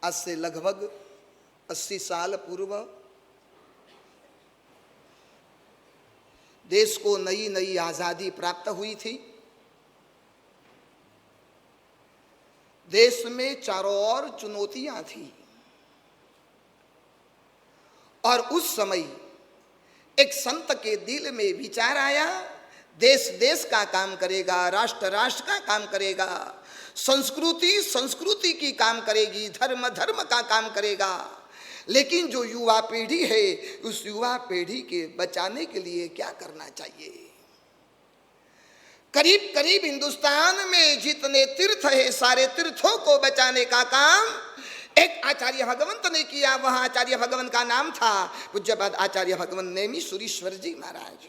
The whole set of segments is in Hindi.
आज से लगभग 80 साल पूर्व देश को नई नई आजादी प्राप्त हुई थी। देश में चारों ओर चुनौतियां थी और उस समय एक संत के दिल में विचार आया, देश देश का काम करेगा, राष्ट्र राष्ट्र का काम करेगा, संस्कृति संस्कृति की काम करेगी, धर्म धर्म का काम करेगा, लेकिन जो युवा पीढ़ी है उस युवा पीढ़ी के बचाने के लिए क्या करना चाहिए। करीब करीब हिंदुस्तान में जितने तीर्थ है सारे तीर्थों को बचाने का काम एक आचार्य भगवंत ने किया। वह आचार्य भगवंत का नाम था पूज्यपाद आचार्य भगवंत नेमी सुरीश्वर जी महाराज।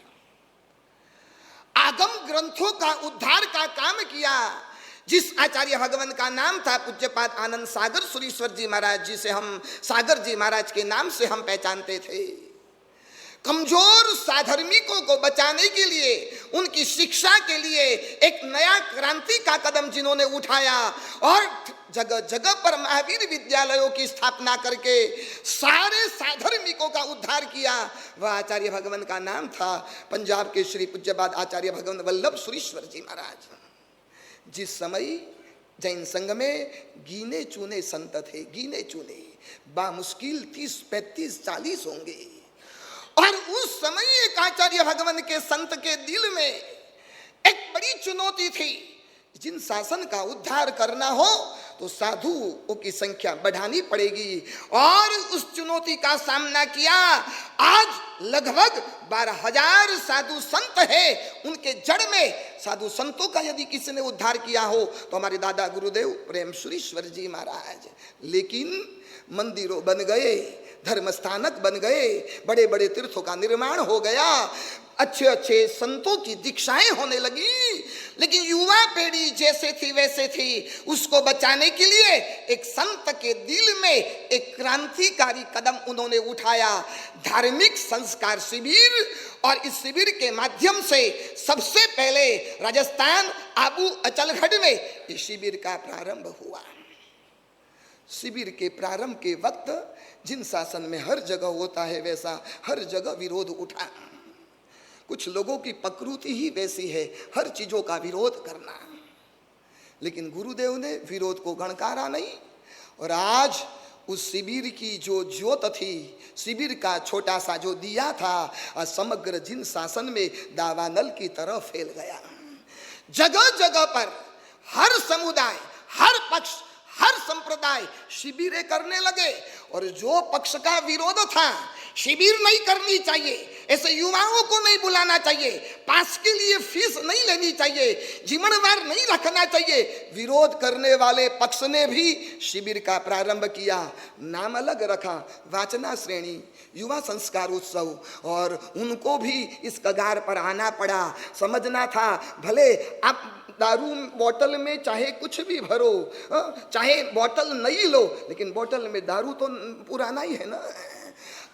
आगम ग्रंथों का उद्धार का काम किया। जिस आचार्य भगवंत का नाम था पूज्यपाद आनंद सागर सुरीश्वर जी महाराज, जिसे हम सागर जी महाराज के नाम से हम पहचानते थे, कमजोर साधर्मिकों को बचाने के लिए, उनकी शिक्षा के लिए एक नया क्रांति का कदम जिन्होंने उठाया और जगह जगह पर महावीर विद्यालयों की स्थापना करके सारे साधर्मिकों का उद्धार किया, वह आचार्य भगवंत का नाम था पंजाब के श्री पूज्यपाद आचार्य भगवंत वल्लभ सुरीश्वर जी महाराज। जिस समय जैन संघ में गिने चुने संत थे, गिने चुने, बामुश्किल 30, 35, 40 होंगे, और उस समय एक आचार्य भगवंत के संत के दिल में एक बड़ी चुनौती थी। जिन शासन का उद्धार करना हो तो साधुओं की संख्या बढ़ानी पड़ेगी, और उस चुनौती का सामना किया। आज लगभग 12,000 साधु संत है, उनके जड़ में साधु संतों का यदि किसी ने उद्धार किया हो तो हमारे दादा गुरुदेव प्रेम सुरीश्वर जी महाराज। लेकिन मंदिरों बन गए, धर्म स्थानक बन गए, बड़े बड़े तीर्थों का निर्माण हो गया, अच्छे अच्छे संतों की दीक्षाएं होने लगी, लेकिन युवा पीढ़ी जैसे थी वैसे थी। उसको बचाने के लिए एक संत के दिल में एक क्रांतिकारी कदम उन्होंने उठाया, धार्मिक संस्कार शिविर। और इस शिविर के माध्यम से सबसे पहले राजस्थान आबू अचलगढ़ में इस शिविर का प्रारंभ हुआ। शिविर के प्रारंभ के वक्त जिन शासन में हर जगह होता है वैसा हर जगह विरोध उठा। कुछ लोगों की प्रकृति ही वैसी है, हर चीजों का विरोध करना, लेकिन गुरुदेव ने विरोध को गणकारा नहीं। और आज उस शिविर की जो ज्योत थी, शिविर का छोटा सा जो दिया था, समग्र जिन शासन में दावानल की तरह फैल गया। जगह जगह पर हर समुदाय, हर पक्ष, हर संप्रदाय शिविरें करने लगे, और जो पक्ष का विरोध था शिविर नहीं करनी चाहिए, ऐसे युवाओं को नहीं बुलाना चाहिए, पास के लिए फीस नहीं लेनी चाहिए, जीवनवार नहीं रखना चाहिए, विरोध करने वाले पक्ष ने भी शिविर का प्रारंभ किया। नाम अलग रखा, वाचना श्रेणी, युवा संस्कार उत्सव, और उनको भी इस कगार पर आना पड़ा। समझना था भले आप दारू बोतल में चाहे कुछ भी भरो, चाहे बोतल नहीं लो, लेकिन बोतल में दारू तो पुराना ही है ना।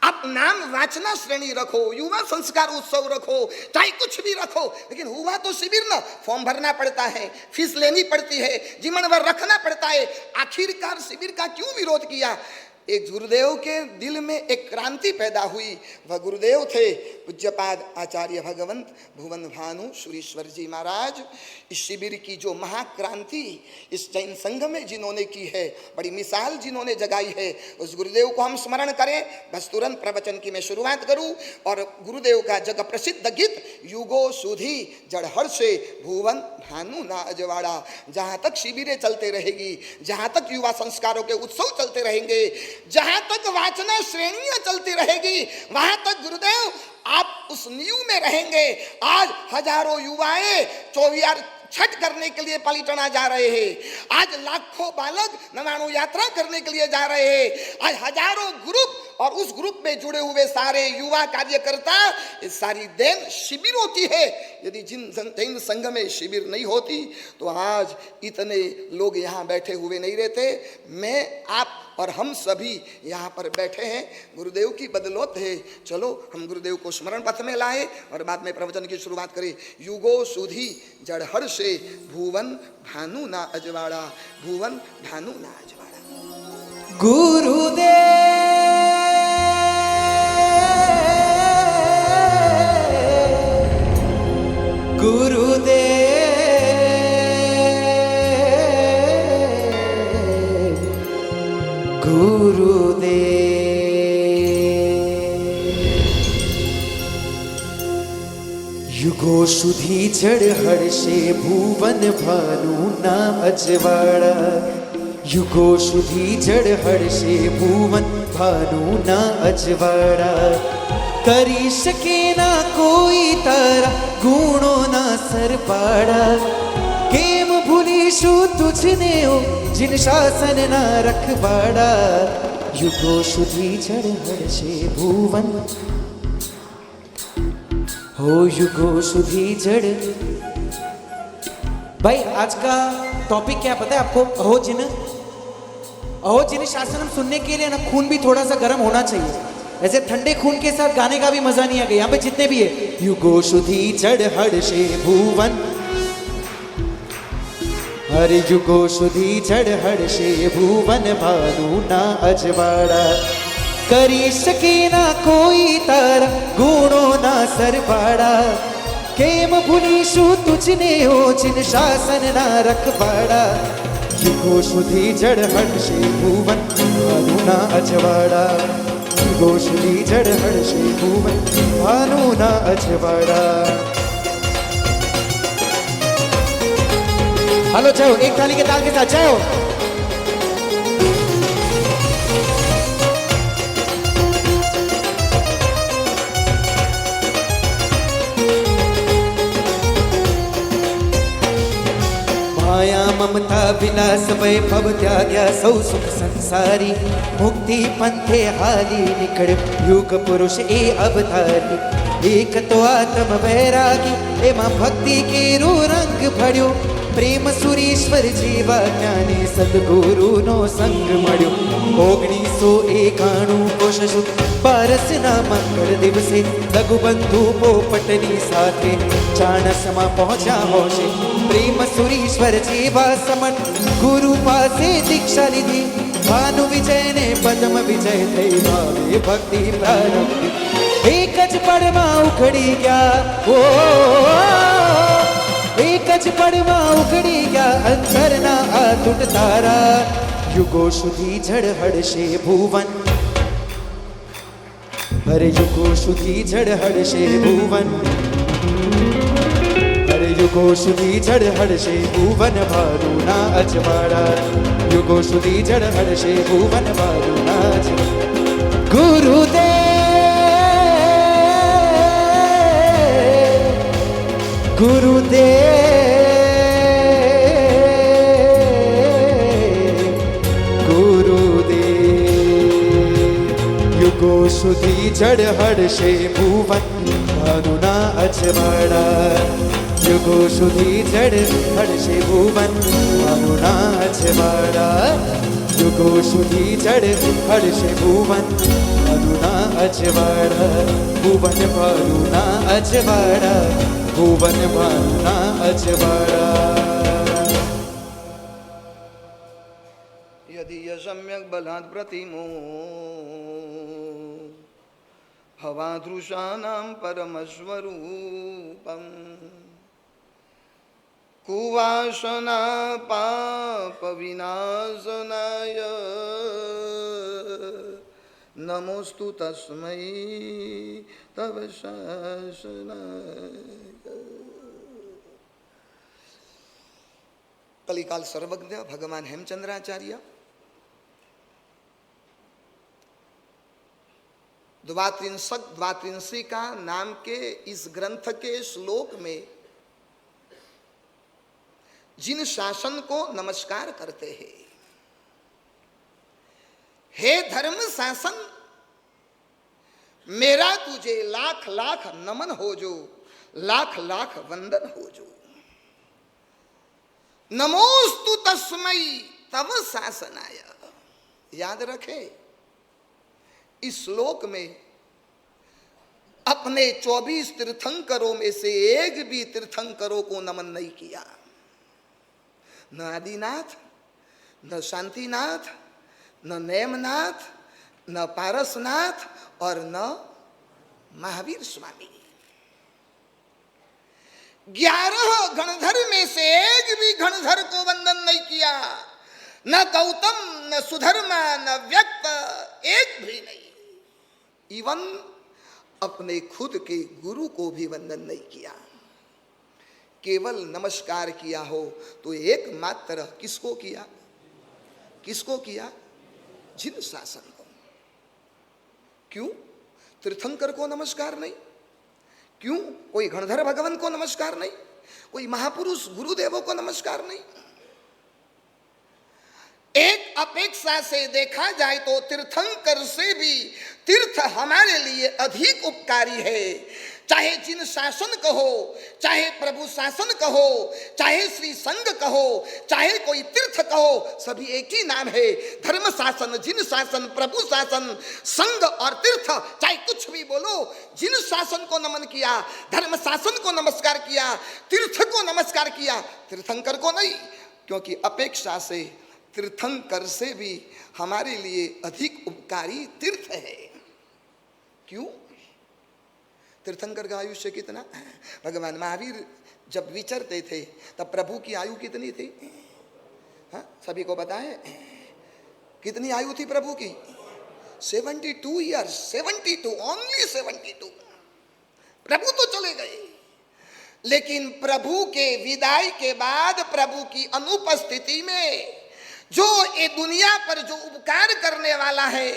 आप नाम वाचना श्रेणी रखो, युवा संस्कार उत्सव रखो, चाहे कुछ भी रखो, लेकिन हुआ तो शिविर ना। फॉर्म भरना पड़ता है, फीस लेनी पड़ती है, जीवन भर रखना पड़ता है, आखिरकार शिविर का क्यों विरोध किया। एक गुरुदेव के दिल में एक क्रांति पैदा हुई। वह गुरुदेव थे पूज्यपाद आचार्य भगवंत भुवन भानु सुरीश्वर जी महाराज। इस शिविर की जो महाक्रांति इस जैन संघ में जिन्होंने की है, बड़ी मिसाल जिन्होंने जगाई है, उस गुरुदेव को हम स्मरण करें। बस तुरंत प्रवचन की मैं शुरुआत करूं, और गुरुदेव का जग प्रसिद्ध गीत युगो सुधी जड़हर से भुवन भानु ना अजवाड़ा। जहाँ तक शिविरें चलते रहेगी, जहाँ तक युवा संस्कारों के उत्सव चलते रहेंगे, जहां तक वाचना श्रेणियां चलती रहेगी, वहां तक गुरुदेव आप उस नींव में रहेंगे। आज हजारों युवाएं 24 छठ करने के लिए पलिटना जा रहे हैं, आज लाखों बालक नवाणु यात्रा करने के लिए जा रहे हैं, आज हजारों ग्रुप और उस ग्रुप में जुड़े हुए सारे युवा कार्यकर्ता, ये सारी देन शिविरों की है। यदि जिन जैन संघ में शिविर नहीं होती तो आज इतने लोग यहाँ बैठे हुए नहीं रहते। मैं, आप और हम सभी यहाँ पर बैठे हैं, गुरुदेव की बदौलत है। चलो हम गुरुदेव को स्मरण पथ में लाए और बाद में प्रवचन की शुरुआत करें। युगो सुधी जड़हर से भुवन भानु ना अजवाड़ा, भुवन भानु ना अजवाड़ा। गुरुदेव गुरुदेव गुरुदेव युगो सुधी जड़ हर्षे भुवन भानु ना अजवाड़ा युगो सुधी जड़ हर्षे भुवन भानु ना अजवाड़ा करी सके ना कोई तारा गुणो ना सरपाड़ा केम भूलीशु तुझने हो जिन शासन ना रखवाड़ा युगो सुधी जड़ हर्षे भुवन हो युगो सुधी जड़। भाई आज का टॉपिक क्या पता है आपको? अहो जिन शासनम सुनने के लिए ना खून भी थोड़ा सा गर्म होना चाहिए। ऐसे ठंडे खून के साथ गाने का भी मजा नहीं आ गया। यहाँ पे जितने भी है युगो सुधी जड़ हर्षे भुवन हरे युगो सुधी जड़ हर्षे भुवन भानु ना अजवाड़ा करी सके ना कोई तारा गुणो ना सरपाड़ा केम भूलीशु तुझने हो जिन शासन ना रखवाड़ा युगो सुधी जड़ हर्षे भुवन भानु ना अजवाड़ा युगो सुधी जड़ हर्षे भुवन भानु ना अजवाड़ा। हेलो जाओ एक ताली के ताल के साथ जाओ। माया ममता विलास वैभव त्याग्या सौ सुख संसारी मुक्ति पंथे हाली निकड़ युग पुरुष ए अवतारी एक तो आत्म वैरागी एमा भक्ति के रू रंग भर्यो प्रेम सुरेश्वर जीवा ज्ञानी सद्गुरु नो संग मळ्यो 1991 कोशशु पारसना मंगल दिवसे लघुबंधु पोपटनी साथे चाणसमा पहुंचा होशे प्रेम सुरेश्वर जीवा समन गुरु पासे दीक्षा लीधी भानु विजय ने पद्म विजय थई भावे भक्ति प्रारंभी एक ज पड़मा उखड़ी गया ओ एक ज पड़मा उखड़ी गया अंतर ना अतुट तारा युगो सुधी जड़ हर्षे भुवन हरे युगो सुधी जड़ हर्षे भुवन हरे युगो सुधी जड़ हर्षे भुवन भानु ना अजवाड़ा युगो सुधी जड़ हर्षे भुवन भानु ना अजवाड़ा। गुरुदेव गुरुदेव गुरुदेव युगो सुधी जड़ हर्षे भुवन भानु ना अजवाड़ा युगो सुधी जड़ हर्षे भुवन भानु ना अजवाड़ा युगो सुधी जड़ हर्षे भुवन भानु ना अजवाड़ा भुवन भानु ना अजवाड़ा भुवन भानु ना अजवाड़ा। यदि सम्यक बलात् प्रतिमो भवादृशानां परमस्वरूपम् कुवासना पाप विनाशनाय नमोस्तु तस्मै तव शासनाय। कलिकाल सर्वज्ञ भगवान हेमचंद्राचार्य द्वात्रिंशिका नाम के इस ग्रंथ के श्लोक में जिन शासन को नमस्कार करते हैं, हे धर्म शासन मेरा तुझे लाख लाख नमन हो जो, लाख लाख वंदन हो जो। नमोस्तु तस्मै तव शासनाय। याद रखे इस श्लोक में अपने 24 तीर्थंकरों में से एक भी तीर्थंकरों को नमन नहीं किया। न आदिनाथ, न शांतिनाथ, न नेमनाथ, न पारसनाथ और न महावीर स्वामी। 11 गणधर में से एक भी गणधर को वंदन नहीं किया, न गौतम, न सुधर्मा, न व्यक्त, एक भी नहीं। इवन अपने खुद के गुरु को भी वंदन नहीं किया। केवल नमस्कार किया हो तो एकमात्र किसको किया? किसको किया? जिन शासन को। क्यों तीर्थंकर को नमस्कार नहीं? क्यों कोई गणधर भगवान को नमस्कार नहीं? कोई महापुरुष गुरुदेवों को नमस्कार नहीं? एक अपेक्षा से देखा जाए तो तीर्थंकर से भी तीर्थ हमारे लिए अधिक उपकारी है। चाहे जिन शासन कहो, चाहे प्रभु शासन कहो, चाहे श्री संघ कहो, चाहे कोई तीर्थ कहो, सभी एक ही नाम है, धर्म शासन, जिन शासन, प्रभु शासन, संघ और तीर्थ। चाहे कुछ भी बोलो, जिन शासन को नमन किया, धर्म शासन को नमस्कार किया, तीर्थ को नमस्कार किया, तीर्थंकर को नहीं। क्योंकि अपेक्षा से तीर्थंकर से भी हमारे लिए अधिक उपकारी तीर्थ है। क्यों? तीर्थंकर का आयुष्य कितना? भगवान महावीर जब विचरते थे तब प्रभु की आयु कितनी थी? हाँ, सभी को पता है कितनी आयु थी प्रभु की? 72 ईयर्स, 72, ओनली 72। प्रभु तो चले गए, लेकिन प्रभु के विदाई के बाद, प्रभु की अनुपस्थिति में जो ये दुनिया पर जो उपकार करने वाला है,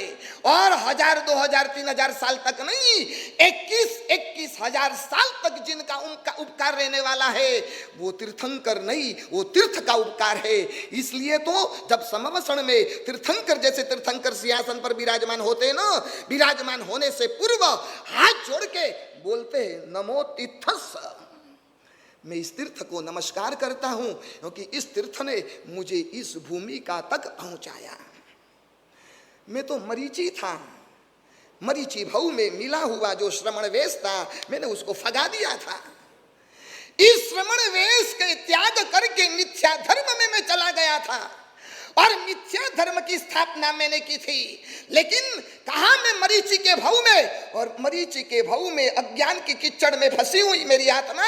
और 1000, 2000, 3000 साल तक नहीं, 21 हजार साल तक जिनका उनका उपकार रहने वाला है, वो तीर्थंकर नहीं, वो तीर्थ का उपकार है। इसलिए तो जब समवसण में तीर्थंकर जैसे तीर्थंकर सिंहासन पर विराजमान होते ना, विराजमान होने से पूर्व हाथ जोड़ के बोलते हैं, नमो तीर्थस। मैं इस तीर्थ को नमस्कार करता हूं, क्योंकि इस तीर्थ ने मुझे इस भूमिका तक पहुंचाया। मैं तो मरीची था, मरीची भाव में मिला हुआ जो श्रमण वेश था, मैंने उसको फगा दिया था। इस श्रमण वेश के त्याग करके मिथ्या धर्म में मैं चला गया था, और मिथ्या धर्म की स्थापना मैंने की थी। लेकिन कहा मैं मरीची के भाव में, और मरीची के भाव में अज्ञान की कीचड़ में फंसी हुई मेरी आत्मा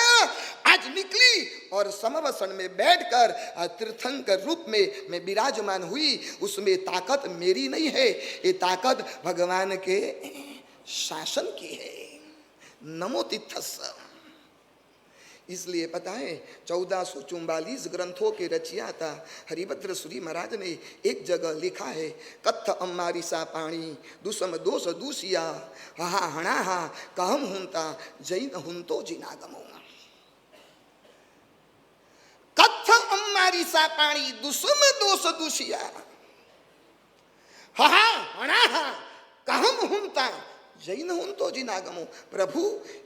आज निकली, और समवसन में बैठकर तीर्थंकर रूप में मैं विराजमान हुई। उसमें ताकत मेरी नहीं है, ये ताकत भगवान के शासन की है। नमो तीर्थस। इसलिए पता है 1444 ग्रंथों के रचयिता हरिभद्र सूरी महाराज ने एक जगह लिखा है, कत्थ अम्मारिसा पाणी दुसम दोष दूसिया हा हणाहा कहम हुंता जैन हुंतो जिनागमो। कत्थ अम्मारिसा पाणी दुसम दोष दूसिया हा हणाहा कहम हुंता जैन हुन तो जिनागमो। प्रभु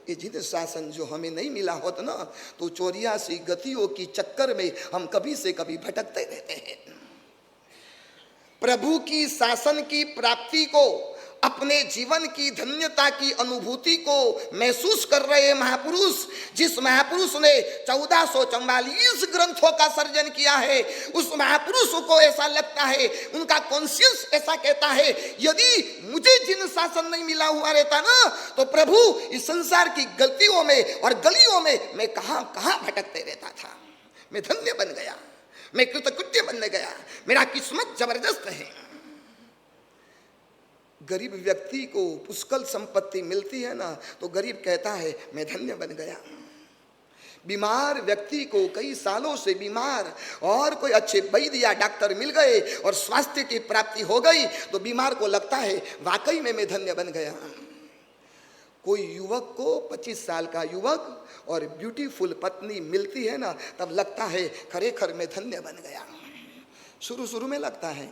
ये जिन शासन जो हमें नहीं मिला होता ना, तो 84 गतियों की चक्कर में हम कभी से कभी भटकते रहते हैं। प्रभु की शासन की प्राप्ति को, अपने जीवन की धन्यता की अनुभूति को महसूस कर रहे महापुरुष, जिस महापुरुष ने 1444 ग्रंथों का सर्जन किया है, उस महापुरुष को ऐसा लगता है, उनका कॉन्शियस ऐसा कहता है, यदि मुझे जिन शासन नहीं मिला हुआ रहता ना, तो प्रभु इस संसार की गलतियों में और गलियों में मैं कहां कहां भटकते रहता था। मैं धन्य बन गया, मैं कृतकृत्य बन गया, मेरा किस्मत जबरदस्त है। गरीब व्यक्ति को पुष्कल संपत्ति मिलती है ना, तो गरीब कहता है मैं धन्य बन गया। बीमार व्यक्ति को कई सालों से बीमार और कोई अच्छे वैद्य या डॉक्टर मिल गए और स्वास्थ्य की प्राप्ति हो गई, तो बीमार को लगता है वाकई में मैं धन्य बन गया। कोई युवक को 25 साल का युवक और ब्यूटीफुल पत्नी मिलती है ना, तब लगता है खरेखर मैं धन्य बन गया। शुरू में लगता है,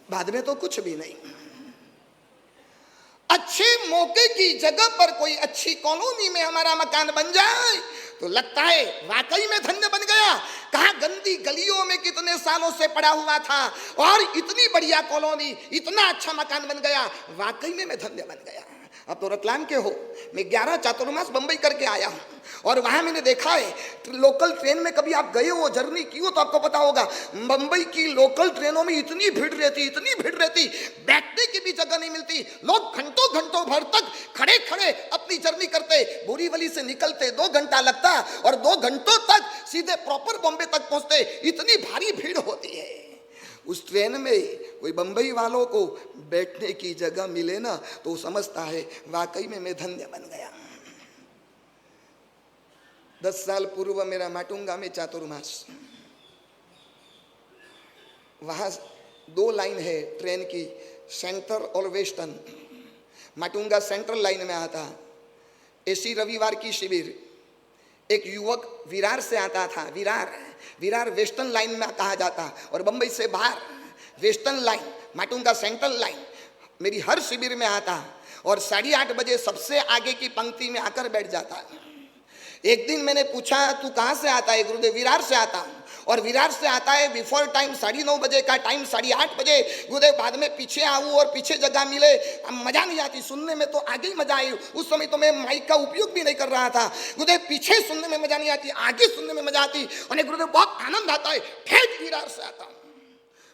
बाद में तो कुछ भी नहीं। अच्छे मौके की जगह पर कोई अच्छी कॉलोनी में हमारा मकान बन जाए तो लगता है वाकई में धन्य बन गया। कहाँ गंदी गलियों में कितने सालों से पड़ा हुआ था और इतनी बढ़िया कॉलोनी, इतना अच्छा मकान बन गया, वाकई में मैं धन्य बन गया। आप तो रतलाम के हो, मैं 11 चातुर्मास बंबई करके आया हूँ और वहां मैंने देखा है लोकल ट्रेन में, कभी आप गए हो जर्नी की हो तो आपको पता होगा, बंबई की लोकल ट्रेनों में इतनी भीड़ रहती, बैठने की भी जगह नहीं मिलती। लोग घंटों घंटों भर तक खड़े खड़े अपनी जर्नी करते, बोरीवली से निकलते 2 घंटा लगता और 2 घंटों तक सीधे प्रॉपर बॉम्बे तक पहुंचते, इतनी भारी भीड़ होती है। उस ट्रेन में कोई बंबई वालों को बैठने की जगह मिले ना तो समझता है वाकई में मैं धन्य बन गया। 10 साल पूर्व मेरा माटुंगा में चातुर्मास, वहां 2 लाइन है ट्रेन की, सेंट्रल और वेस्टर्न। माटुंगा सेंट्रल लाइन में आता, ऐसी रविवार की शिविर, एक युवक विरार से आता था, विरार वेस्टर्न लाइन में कहा जाता, और बंबई से बाहर western line, Matunga central line मेरी हर शिविर में आता और 8:30 बजे सबसे आगे की पंक्ति में आकर बैठ जाता। एक दिन मैंने पूछा तू कहाँ से आता है? गुरुदेव विरार से आता हूँ। और विरार से आता है बिफोर टाइम, 9:30 बजे का टाइम, 8:30 बजे। गुरुदेव बाद में पीछे आऊँ और पीछे जगह मिले, मजा नहीं आती सुनने में, तो आगे ही मजा आई। उस समय तो मैं माइक का उपयोग भी नहीं कर रहा था। गुरुदेव पीछे सुनने में मजा नहीं आती, आगे सुनने में मजा आती, और गुरुदेव बहुत आनंद आता है, ठेठ विरार से आता हूँ।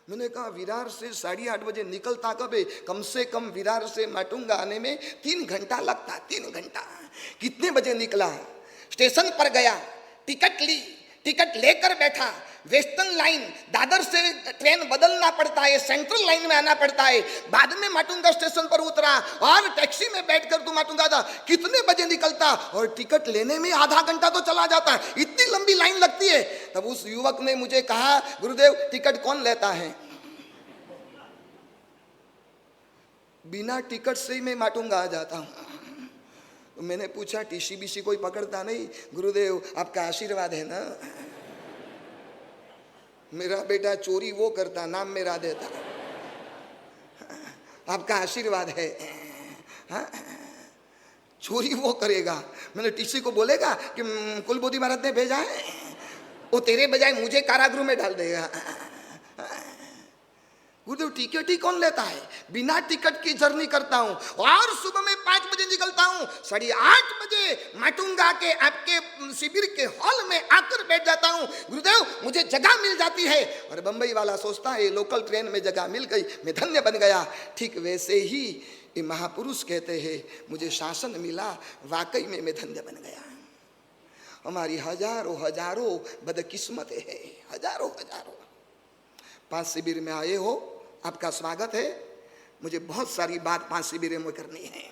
मैंने कहा विरार से 8:30 बजे निकलता कब है? कम से कम विरार से माटुंगा आने में 3 घंटा लगता, 3 घंटा। कितने बजे निकला? स्टेशन पर गया, टिकट ली, टिकट लेकर बैठा, वेस्टर्न लाइन, दादर से ट्रेन बदलना पड़ता है, सेंट्रल लाइन में आना पड़ता है। बाद में माटुंगा स्टेशन पर उतरा और टैक्सी में बैठकर तू माटुंगा था। कितने बजे निकलता? और टिकट लेने में आधा घंटा तो चला जाता, इतनी लंबी लाइन लगती है। तब उस युवक ने मुझे कहा गुरुदेव टिकट कौन लेता है? बिना टिकट से ही मैं माटुंगा आ जाता हूँ। तो मैंने पूछा टीसी बीसी कोई पकड़ता नहीं? गुरुदेव आपका आशीर्वाद है ना। मेरा बेटा चोरी वो करता, नाम मेरा देता, आपका आशीर्वाद है। हाँ? चोरी वो करेगा। मैंने टीसी को बोलेगा कि कुलबोधी महाराज ने भेजा है, वो तेरे बजाय मुझे कारागृह में डाल देगा। गुरुदेव टिकट ही कौन लेता है? बिना टिकट की जर्नी करता हूँ और सुबह में 5 बजे निकलता हूँ, 8:30 बजे माटुंगा के आपके शिविर के हॉल में आकर बैठ जाता हूँ। गुरुदेव मुझे जगह मिल जाती है। और बंबई वाला सोचता है लोकल ट्रेन में जगह मिल गई, मैं धन्य बन गया। ठीक वैसे ही ये महापुरुष कहते हैं मुझे शासन मिला, वाकई में मैं धन्य बन गया। हमारी हजारों बदकिस्मतें हैं, हजारों। 5 शिविर में आए हो, आपका स्वागत है। मुझे बहुत सारी बात 5 शिविर में करनी है,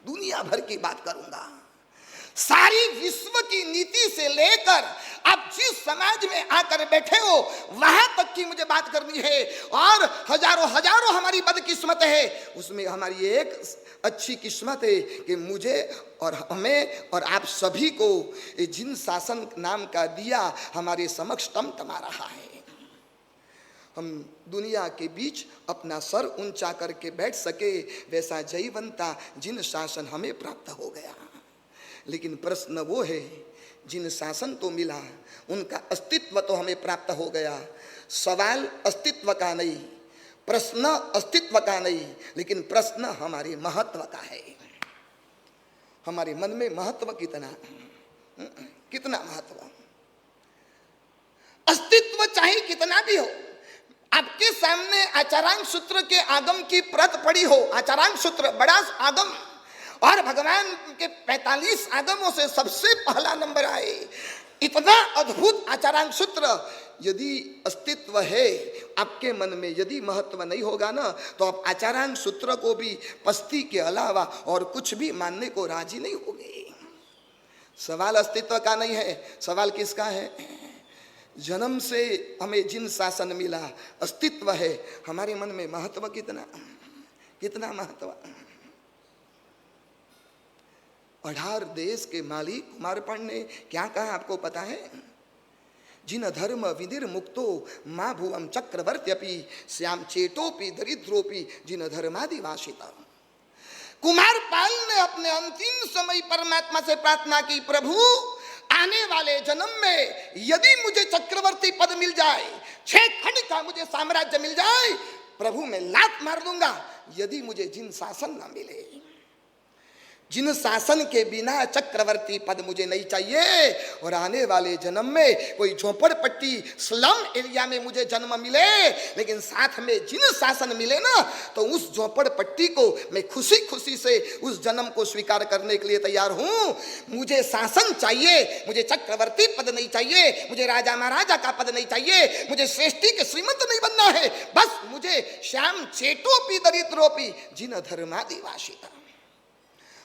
दुनिया भर की बात करूंगा। सारी विश्व की नीति से लेकर आप जिस समाज में आकर बैठे हो वहां तक की मुझे बात करनी है। और हजारों हमारी बदकिस्मत है, उसमें हमारी एक अच्छी किस्मत है कि मुझे और हमें और आप सभी को जिन शासन नाम का दिया हमारे समक्ष टमटमा रहा है। हम दुनिया के बीच अपना सर ऊंचा करके बैठ सके, वैसा जयवंता जिन शासन हमें प्राप्त हो गया। लेकिन प्रश्न वो है, जिन शासन तो मिला उनका अस्तित्व तो हमें प्राप्त हो गया। सवाल अस्तित्व का नहीं, प्रश्न अस्तित्व का नहीं, लेकिन प्रश्न हमारे महत्व का है। हमारे मन में महत्व कितना महत्व, अस्तित्व चाहे कितना भी हो। आपके सामने आचारांग सूत्र के आगम की प्रत पड़ी हो, आचारांग सूत्र बड़ा आगम, और भगवान के 45 आगमों से सबसे पहला नंबर आए। इतना अद्भुत आचारांग सूत्र, यदि अस्तित्व है आपके मन में, यदि महत्व नहीं होगा ना, तो आप आचारांग सूत्र को भी पस्ती के अलावा और कुछ भी मानने को राजी नहीं होंगे। सवाल अस्तित्व का नहीं है, सवाल किसका है? जन्म से हमें जिन शासन मिला, अस्तित्व है, हमारे मन में महत्व कितना महत्व। 18 देश के मालिक कुमारपण ने क्या कहा आपको पता है? जिन धर्म विनिर मुक्तो माँ भुवम चक्रवर्त्यपि श्याम चेटोपि दरिद्रोपि जिन धर्मादिवासिता। कुमारपाल ने अपने अंतिम समय परमात्मा से प्रार्थना की, प्रभु आने वाले जन्म में यदि मुझे चक्रवर्ती पद मिल जाए, 6 खंड का मुझे साम्राज्य मिल जाए, प्रभु मैं लात मार दूंगा यदि मुझे जिन शासन न मिले। जिन शासन के बिना चक्रवर्ती पद मुझे नहीं चाहिए, और आने वाले जन्म में कोई झोपड़पट्टी स्लम एरिया में मुझे जन्म मिले, लेकिन साथ में जिन शासन मिले ना, तो उस झोपड़पट्टी को मैं खुशी खुशी से उस जन्म को स्वीकार करने के लिए तैयार हूं। मुझे शासन चाहिए, मुझे चक्रवर्ती पद नहीं चाहिए, मुझे राजा महाराजा का पद नहीं चाहिए, मुझे श्रेष्ठी के श्रीमंत नहीं बनना है, बस मुझे श्याम चेटोपी दरिद्रोपी जिन धर्मादिवासिता।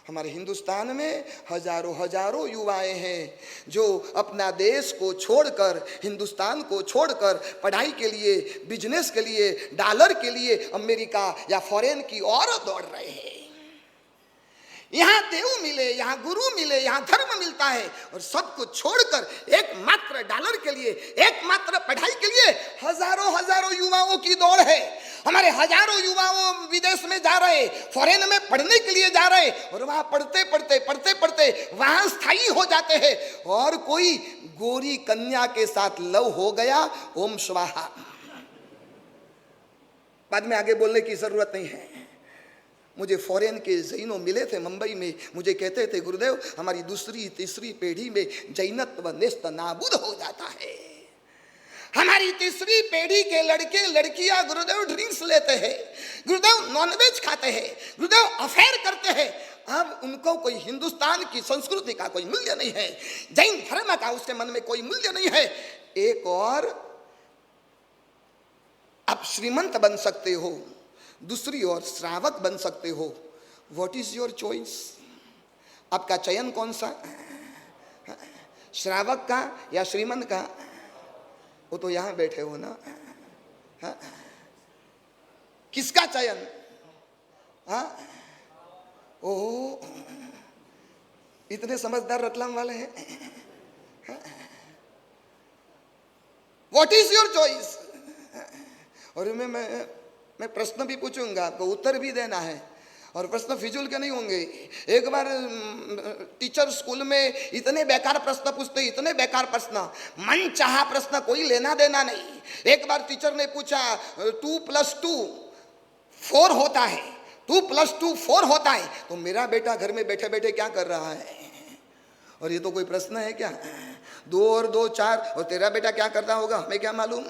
हमारे हिंदुस्तान में हजारों हजारों युवाएं हैं जो अपना देश को छोड़कर, हिंदुस्तान को छोड़कर पढ़ाई के लिए, बिजनेस के लिए, डॉलर के लिए अमेरिका या फॉरेन की ओर दौड़ रहे हैं। यहाँ देव मिले, यहाँ गुरु मिले, यहाँ धर्म मिलता है, और सब कुछ छोड़कर एकमात्र डॉलर के लिए, एकमात्र पढ़ाई के लिए हजारों हजारों युवाओं की दौड़ है। हमारे हजारों युवाओं विदेश में जा रहे, फॉरेन में पढ़ने के लिए जा रहे, और वहां पढ़ते पढ़ते वहां स्थायी हो जाते हैं, और कोई गोरी कन्या के साथ लव हो गया, ओम स्वाहा। बाद में आगे बोलने की जरूरत नहीं है। मुझे फॉरेन के जैनों मिले थे मुंबई में, मुझे कहते थे गुरुदेव हमारी दूसरी तीसरी पीढ़ी में जैनत्व नेस्त नाबूद हो जाता है। हमारी तीसरी पीढ़ी के लड़के लड़कियां गुरुदेव ड्रिंक्स लेते हैं, गुरुदेव नॉनवेज खाते हैं, गुरुदेव अफेयर करते हैं। अब उनको कोई हिंदुस्तान की संस्कृति का कोई मूल्य नहीं है, जैन धर्म का उसके मन में कोई मूल्य नहीं है। एक और, आप श्रीमंत बन सकते हो, दूसरी ओर श्रावक बन सकते हो। What is your choice? आपका चयन कौन सा? श्रावक का या श्रीमंत का? वो तो यहां बैठे हो ना, हा? किसका चयन? ओह, इतने समझदार रतलाम वाले हैं। What is your choice? और मैं प्रश्न भी पूछूंगा, आपको उत्तर भी देना है, और प्रश्न फिजूल के नहीं होंगे। एक बार टीचर स्कूल में इतने बेकार प्रश्न पूछते, इतने बेकार प्रश्न, मन चाहा प्रश्न, कोई लेना देना नहीं। एक बार टीचर ने पूछा 2 + 2 4 होता है, 2 + 2 4 होता है, तो मेरा बेटा घर में बैठे बैठे क्या कर रहा है? और ये तो कोई प्रश्न है क्या? 2 और 2 4, और तेरा बेटा क्या करता होगा हमें क्या मालूम?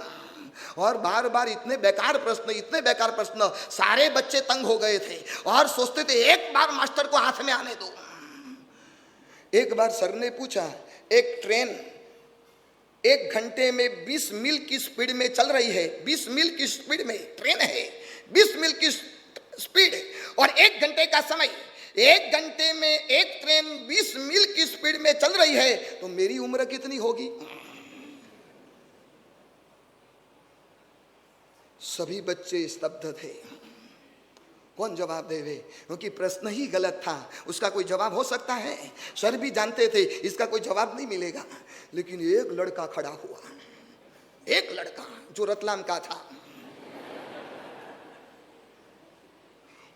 और बार बार इतने बेकार प्रश्न, इतने बेकार प्रश्न, सारे बच्चे तंग हो गए थे और सोचते थे एक बार मास्टर को हाथ में आने दो। एक बार सर ने पूछा, एक ट्रेन 1 घंटे में 20 मील की स्पीड में चल रही है, 20 मील की स्पीड में ट्रेन है, 20 मील की स्पीड और 1 घंटे का समय, 1 घंटे में एक ट्रेन 20 मील की स्पीड में चल रही है, तो मेरी उम्र कितनी होगी? सभी बच्चे स्तब्ध थे, कौन जवाब देवे? क्योंकि प्रश्न ही गलत था, उसका कोई जवाब हो सकता है? सर भी जानते थे इसका कोई जवाब नहीं मिलेगा, लेकिन एक लड़का खड़ा हुआ, एक लड़का जो रतलाम का था।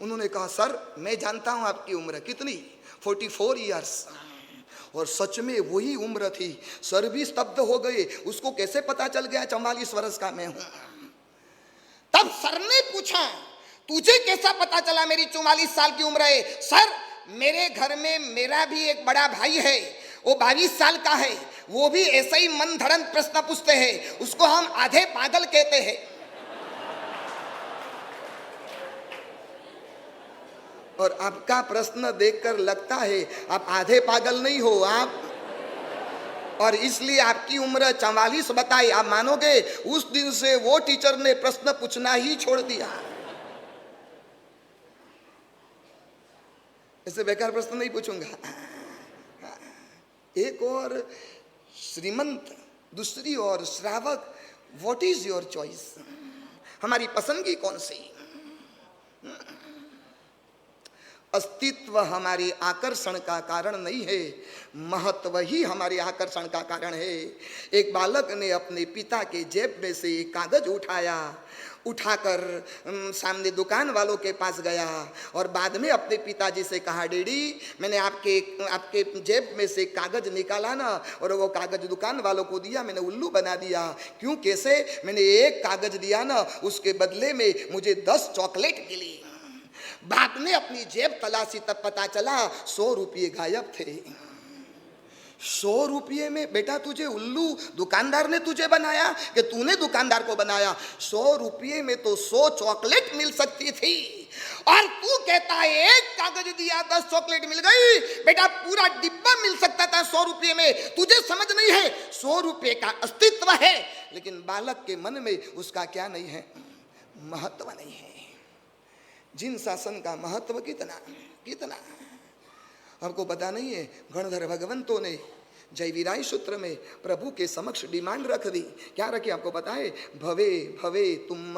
उन्होंने कहा, सर मैं जानता हूं आपकी उम्र कितनी, 44 ईयर्स। और सच में वही उम्र थी। सर भी स्तब्ध हो गए, उसको कैसे पता चल गया 44 वर्ष का मैं हूं? तब सर ने पूछा, तुझे कैसा पता चला मेरी 44 साल की उम्र है? सर मेरे घर में मेरा भी एक बड़ा भाई है, वो 22 साल का है, वो भी ऐसे ही मन धड़न प्रश्न पूछते हैं, उसको हम आधे पागल कहते हैं। और आपका प्रश्न देखकर लगता है आप आधे पागल नहीं हो आप, और इसलिए आपकी उम्र 44 बताई। आप मानोगे उस दिन से वो टीचर ने प्रश्न पूछना ही छोड़ दिया। ऐसे बेकार प्रश्न नहीं पूछूंगा। एक और श्रीमंत, दूसरी ओर श्रावक। What is your choice? हमारी पसंदगी कौन सी? अस्तित्व हमारे आकर्षण का कारण नहीं है, महत्व ही हमारे आकर्षण का कारण है। एक बालक ने अपने पिता के जेब में से एक कागज उठाकर सामने दुकान वालों के पास गया और बाद में अपने पिताजी से कहा, डैडी मैंने आपके जेब में से कागज निकाला ना, और वो कागज दुकान वालों को दिया, मैंने उल्लू बना दिया। क्यों, कैसे? मैंने एक कागज दिया ना, उसके बदले में मुझे 10 चॉकलेट मिली। बाप ने अपनी जेब तलाशी, तब पता चला 100 रुपये गायब थे। 100 रुपये में बेटा तुझे उल्लू दुकानदार ने तुझे बनाया कि तूने दुकानदार को बनाया? 100 रुपये में तो 100 चॉकलेट मिल सकती थी, और तू कहता है एक कागज दिया 10 चॉकलेट मिल गई। बेटा पूरा डिब्बा मिल सकता था 100 रुपये में। तुझे समझ नहीं है 100 रुपये का अस्तित्व है, लेकिन बालक के मन में उसका क्या नहीं है? महत्व नहीं है। जिन शासन का महत्व कितना कितना आपको पता नहीं है। गणधर भगवंतों ने जय वीराई सूत्र में प्रभु के समक्ष डिमांड रख दी। क्या रखी आपको पता है? भवे भवे तुम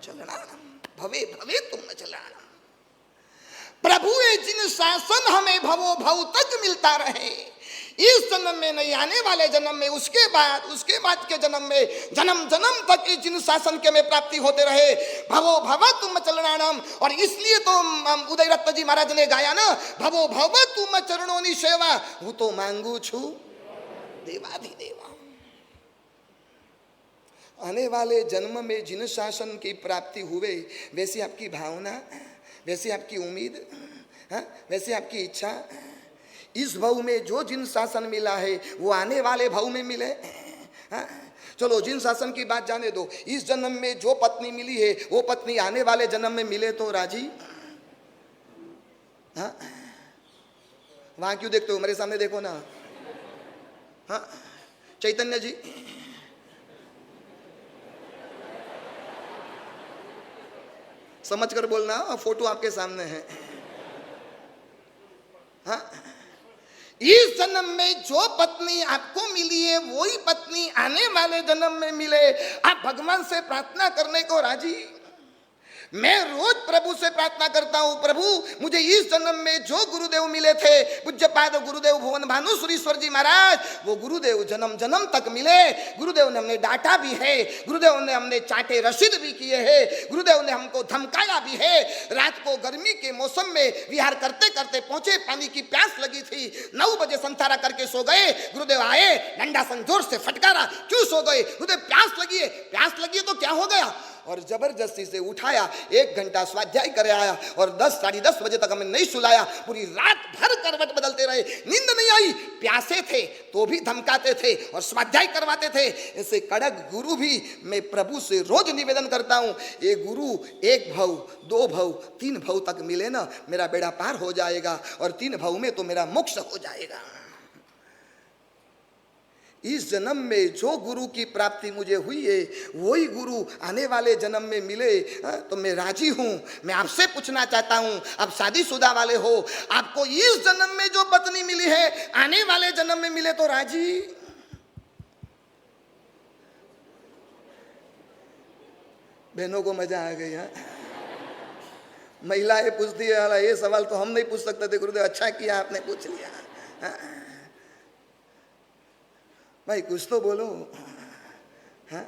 चलनानम, भवे भवे तुम चलनानम। प्रभु ये जिन शासन हमें भवो भव तक मिलता रहे, इस जन्म में नहीं, आने वाले जन्म में, उसके बाद के जन्म में, जन्म जन्म तक इस जिन शासन के में प्राप्ति होते रहे, भवो भव तुम चलनानम। और इसलिए तो उदय रत्न जी महाराज ने गाया ना, भवो भव तुम चरणों सेवा, वो तो मांगू छू देवाधिदेवा। आने वाले जन्म में जिन शासन की प्राप्ति हुए, वैसी आपकी भावना, वैसी आपकी उम्मीद, वैसी आपकी इच्छा, इस भव में जो जिन शासन मिला है वो आने वाले भव में मिले। चलो जिन शासन की बात जाने दो। इस जन्म में जो पत्नी मिली है वो पत्नी आने वाले जन्म में मिले तो राजी? वहां क्यों देखते हो? मेरे सामने देखो ना। हाँ चैतन्य जी, समझ कर बोलना, फोटो आपके सामने है। हाँ, इस जन्म में जो पत्नी आपको मिली है वही पत्नी आने वाले जन्म में मिले। आप भगवान से प्रार्थना करने को राजी? मैं रोज प्रभु से प्रार्थना करता हूँ, प्रभु मुझे इस जन्म में जो गुरुदेव मिले थे, पूज्यपाद गुरुदेव भुवन भानु सुरीश्वर जी महाराज, वो गुरुदेव जन्म जन्म तक मिले। गुरुदेव ने हमने डांटा भी है, गुरुदेव ने हमने चाटे रसीद भी किए हैं, गुरुदेव ने हमको धमकाया भी है। रात को गर्मी के मौसम में विहार करते करते पहुंचे, पानी की प्यास लगी थी, 9 बजे संतारा करके सो गए। गुरुदेव आए, डंडा सन जोर से फटकारा, क्यों सो गए? गुरुदेव प्यास लगी है। प्यास लगी है तो क्या हो गया? और जबरदस्ती से उठाया, 1 घंटा स्वाध्याय करे आया, और 10 साढ़े 10 बजे तक हमें नहीं सुलाया। पूरी रात भर करवट बदलते रहे, नींद नहीं आई। प्यासे थे तो भी धमकाते थे और स्वाध्याय करवाते थे। ऐसे कड़क गुरु भी मैं प्रभु से रोज निवेदन करता हूँ, ये गुरु 1 भव 2 भव 3 भव तक मिले ना, मेरा बेड़ा पार हो जाएगा, और 3 भव में तो मेरा मोक्ष हो जाएगा। इस जन्म में जो गुरु की प्राप्ति मुझे हुई है वही गुरु आने वाले जन्म में मिले तो मैं राजी हूं। मैं आपसे पूछना चाहता हूं, आप शादीशुदा वाले हो, आपको इस जन्म में जो पत्नी मिली है आने वाले जन्म में मिले तो राजी? बहनों को मजा आ गई। महिलाएं पूछती है, ये सवाल तो हम नहीं पूछ सकते थे गुरुदेव, अच्छा किया आपने पूछ लिया। भाई कुछ तो बोलो। हाँ?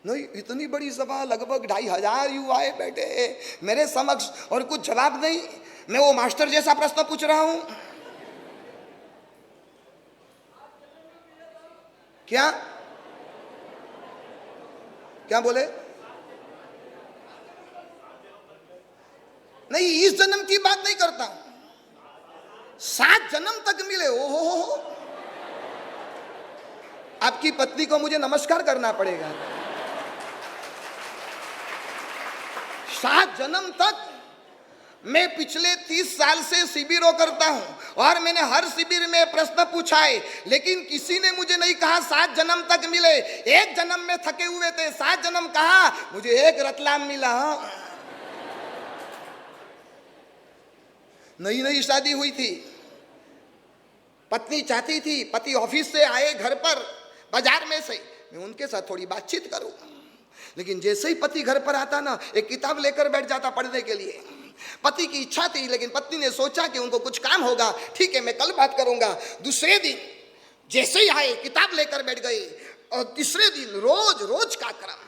नहीं, इतनी बड़ी सभा, लगभग 2500 युवाएं बैठे मेरे समक्ष और कुछ जवाब नहीं। मैं वो मास्टर जैसा प्रश्न पूछ रहा हूं क्या? क्या बोले? नहीं, इस जन्म की बात नहीं करता हूं, 7 जन्म तक मिले। ओहो, आपकी पत्नी को मुझे नमस्कार करना पड़ेगा। 7 जन्म तक। मैं पिछले 30 साल से शिविरों करता हूं और मैंने हर शिविर में प्रश्न पूछा है, लेकिन किसी ने मुझे नहीं कहा 7 जन्म तक मिले। 1 जन्म में थके हुए थे, 7 जन्म कहा, मुझे 1 रतलाम मिला। नई नई शादी हुई थी, पत्नी चाहती थी पति ऑफिस से आए घर पर बाजार में से, मैं उनके साथ थोड़ी बातचीत करूं, लेकिन जैसे ही पति घर पर आता ना, एक किताब लेकर बैठ जाता पढ़ने के लिए। पति की इच्छा थी, लेकिन पत्नी ने सोचा कि उनको कुछ काम होगा, ठीक है मैं कल बात करूंगा। दूसरे दिन जैसे ही आए किताब लेकर बैठ गए, और तीसरे दिन रोज रोज का क्रम।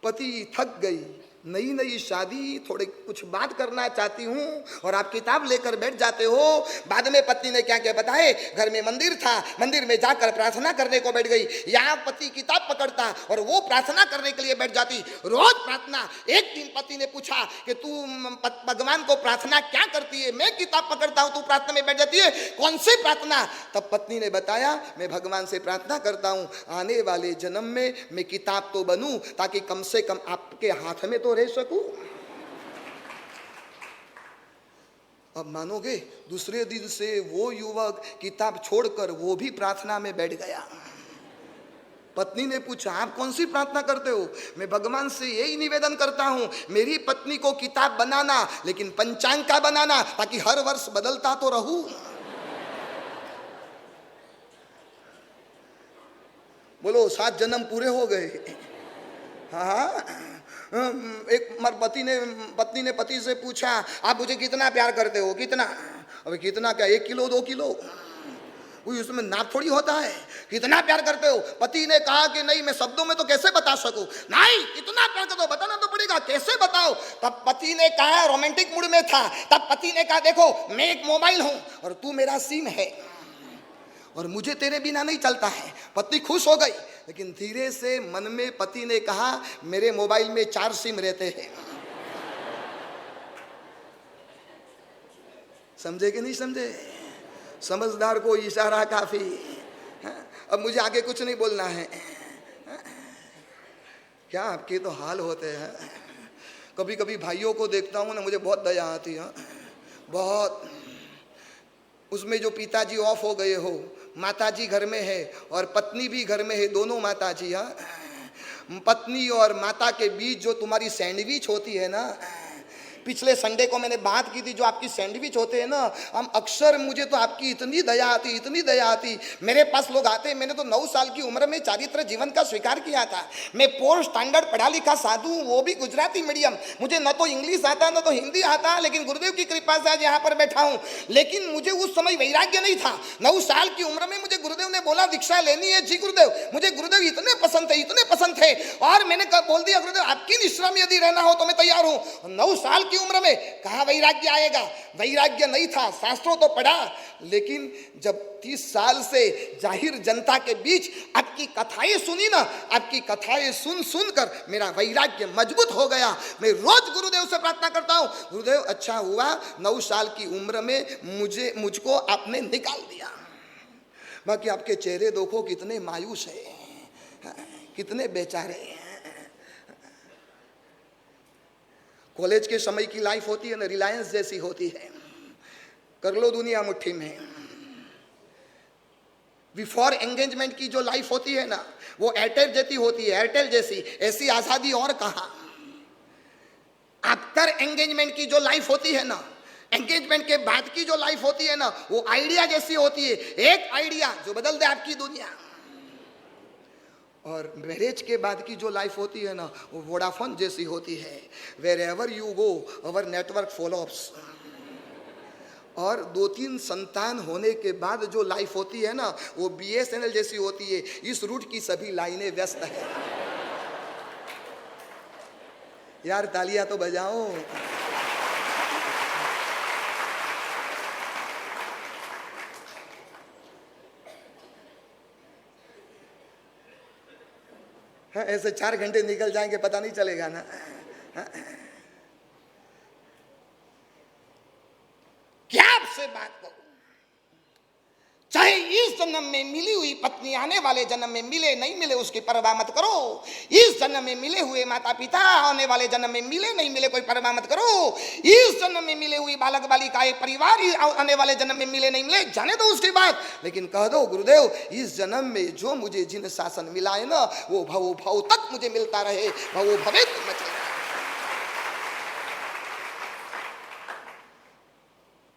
पति थक गई, नई नई शादी, थोड़े कुछ बात करना चाहती हूँ, और आप किताब लेकर बैठ जाते हो। बाद में पत्नी ने क्या क्या बताए, घर में मंदिर था, मंदिर में जाकर प्रार्थना करने को बैठ गई। यहाँ पति किताब पकड़ता और वो प्रार्थना करने के लिए बैठ जाती, रोज प्रार्थना। एक दिन पति ने पूछा कि तू भगवान को प्रार्थना क्या करती है? मैं किताब पकड़ता हूँ, तू प्रार्थना में बैठ जाती है, कौन सी प्रार्थना? तब पत्नी ने बताया, मैं भगवान से प्रार्थना करता हूँ आने वाले जन्म में मैं किताब तो बनूं, ताकि कम से कम आपके हाथ में तो रह सकूं। अब मानोगे, दूसरे दिन से वो युवक किताब छोड़कर वो भी प्रार्थना में बैठ गया। पत्नी ने पूछा, आप कौन सी प्रार्थना करते हो? मैं भगवान से यही निवेदन करता हूं, मेरी पत्नी को किताब बनाना, लेकिन पंचांग का बनाना, ताकि हर वर्ष बदलता तो रहूं। बोलो 7 जन्म पूरे हो गए। हाँ, एक मर पत्नी ने पति से पूछा, आप मुझे कितना प्यार करते हो? कितना? अबे कितना क्या, 1 किलो 2 किलो? कोई उसमें नाप थोड़ी होता है। कितना प्यार करते हो? पति ने कहा कि नहीं, मैं शब्दों में तो कैसे बता सकूं। नहीं, कितना प्यार करते हो बताना तो पड़ेगा, कैसे बताओ? तब पति ने कहा, रोमांटिक मूड में था, तब पति ने कहा, देखो मैं एक मोबाइल हूं और तू मेरा सिम है, और मुझे तेरे बिना नहीं चलता है। पत्नी खुश हो गई, लेकिन धीरे से मन में पति ने कहा, मेरे मोबाइल में 4 सिम रहते हैं। समझे कि नहीं समझे? समझदार को इशारा काफी। अब मुझे आगे कुछ नहीं बोलना है। क्या आपके तो हाल होते हैं। कभी कभी भाइयों को देखता हूँ ना, मुझे बहुत दया आती है, बहुत। उसमें जो पिताजी ऑफ हो गए हो, माताजी घर में है और पत्नी भी घर में है, दोनों माताजी। हाँ, पत्नी और माता के बीच जो तुम्हारी सैंडविच होती है ना, पिछले संडे को मैंने बात की थी, जो आपकी सैंडविच होते हैं ना, हम अक्सर, मुझे तो आपकी इतनी दया आती, इतनी दया आती। मेरे पास लोग आते, मैंने तो 9 साल की उम्र में चारित्र जीवन का स्वीकार किया था। मैं 4 स्टैंडर्ड पढ़ा लिखा साधु हूँ, वो भी गुजराती मीडियम। मुझे न तो इंग्लिश आता न तो हिंदी आता, लेकिन गुरुदेव की कृपा से आज यहाँ पर बैठा हूँ। लेकिन मुझे उस समय वैराग्य नहीं था। 9 साल की उम्र में मुझे गुरुदेव ने बोला दीक्षा लेनी है। जी गुरुदेव, मुझे गुरुदेव इतने पसंद थे, इतने पसंद थे, और मैंने बोल दिया, गुरुदेव आपकी निश्रा में यदि रहना हो तो मैं तैयार हूँ। 9 साल की उम्र में कहाँ वैराग्य आएगा? वैराग्य नहीं था, शास्त्रों तो पढ़ा, लेकिन जब 30 साल से जाहिर जनता के बीच आपकी कथाएं सुनी ना, आपकी कथाएं सुनकर मेरा वैराग्य मजबूत हो गया। मैं रोज गुरुदेव से प्रार्थना करता हूँ, गुरुदेव अच्छा हुआ 9 साल की उम्र में मुझको आपने निकाल दिया। बाकी आपके चेहरे देखो कितने मायूस है, कितने बेचारे हैं। कॉलेज के समय की लाइफ होती है ना, रिलायंस जैसी होती है, कर लो दुनिया मुट्ठी में। बिफोर एंगेजमेंट की जो लाइफ होती है ना, वो एयरटेल जैसी होती है, एयरटेल जैसी। ऐसी आजादी और कहाँ। आफ्टर एंगेजमेंट की जो लाइफ होती है ना, एंगेजमेंट के बाद की जो लाइफ होती है ना, वो आइडिया जैसी होती है। एक आइडिया जो बदल दे आपकी दुनिया। और मैरिज के बाद की जो लाइफ होती है ना, वो वोडाफोन जैसी होती है। Wherever you go our network follow ups. और 2-3 संतान होने के बाद जो लाइफ होती है ना, वो BSNL जैसी होती है। इस रूट की सभी लाइनें व्यस्त है। यार तालियां तो बजाओ। हाँ, ऐसे 4 घंटे निकल जाएंगे पता नहीं चलेगा ना। हाँ। क्या आपसे बात करूं, चाहे इस जन्म में मिली हुई पत्नी आने वाले जन्म में मिले नहीं मिले उसकी परवाह मत करो। इस जन्म में मिले हुए माता पिता आने वाले जन्म में मिले नहीं मिले कोई परवाह मत करो। इस जन्म में मिले हुई बालक बालिकाएं परिवार आने वाले जन्म में मिले नहीं मिले जाने दो उसकी बात, लेकिन कह दो गुरुदेव इस जन्म में जो मुझे जिन शासन मिला है ना, वो भवो भव तक मुझे मिलता रहे, भवो भवे में चले।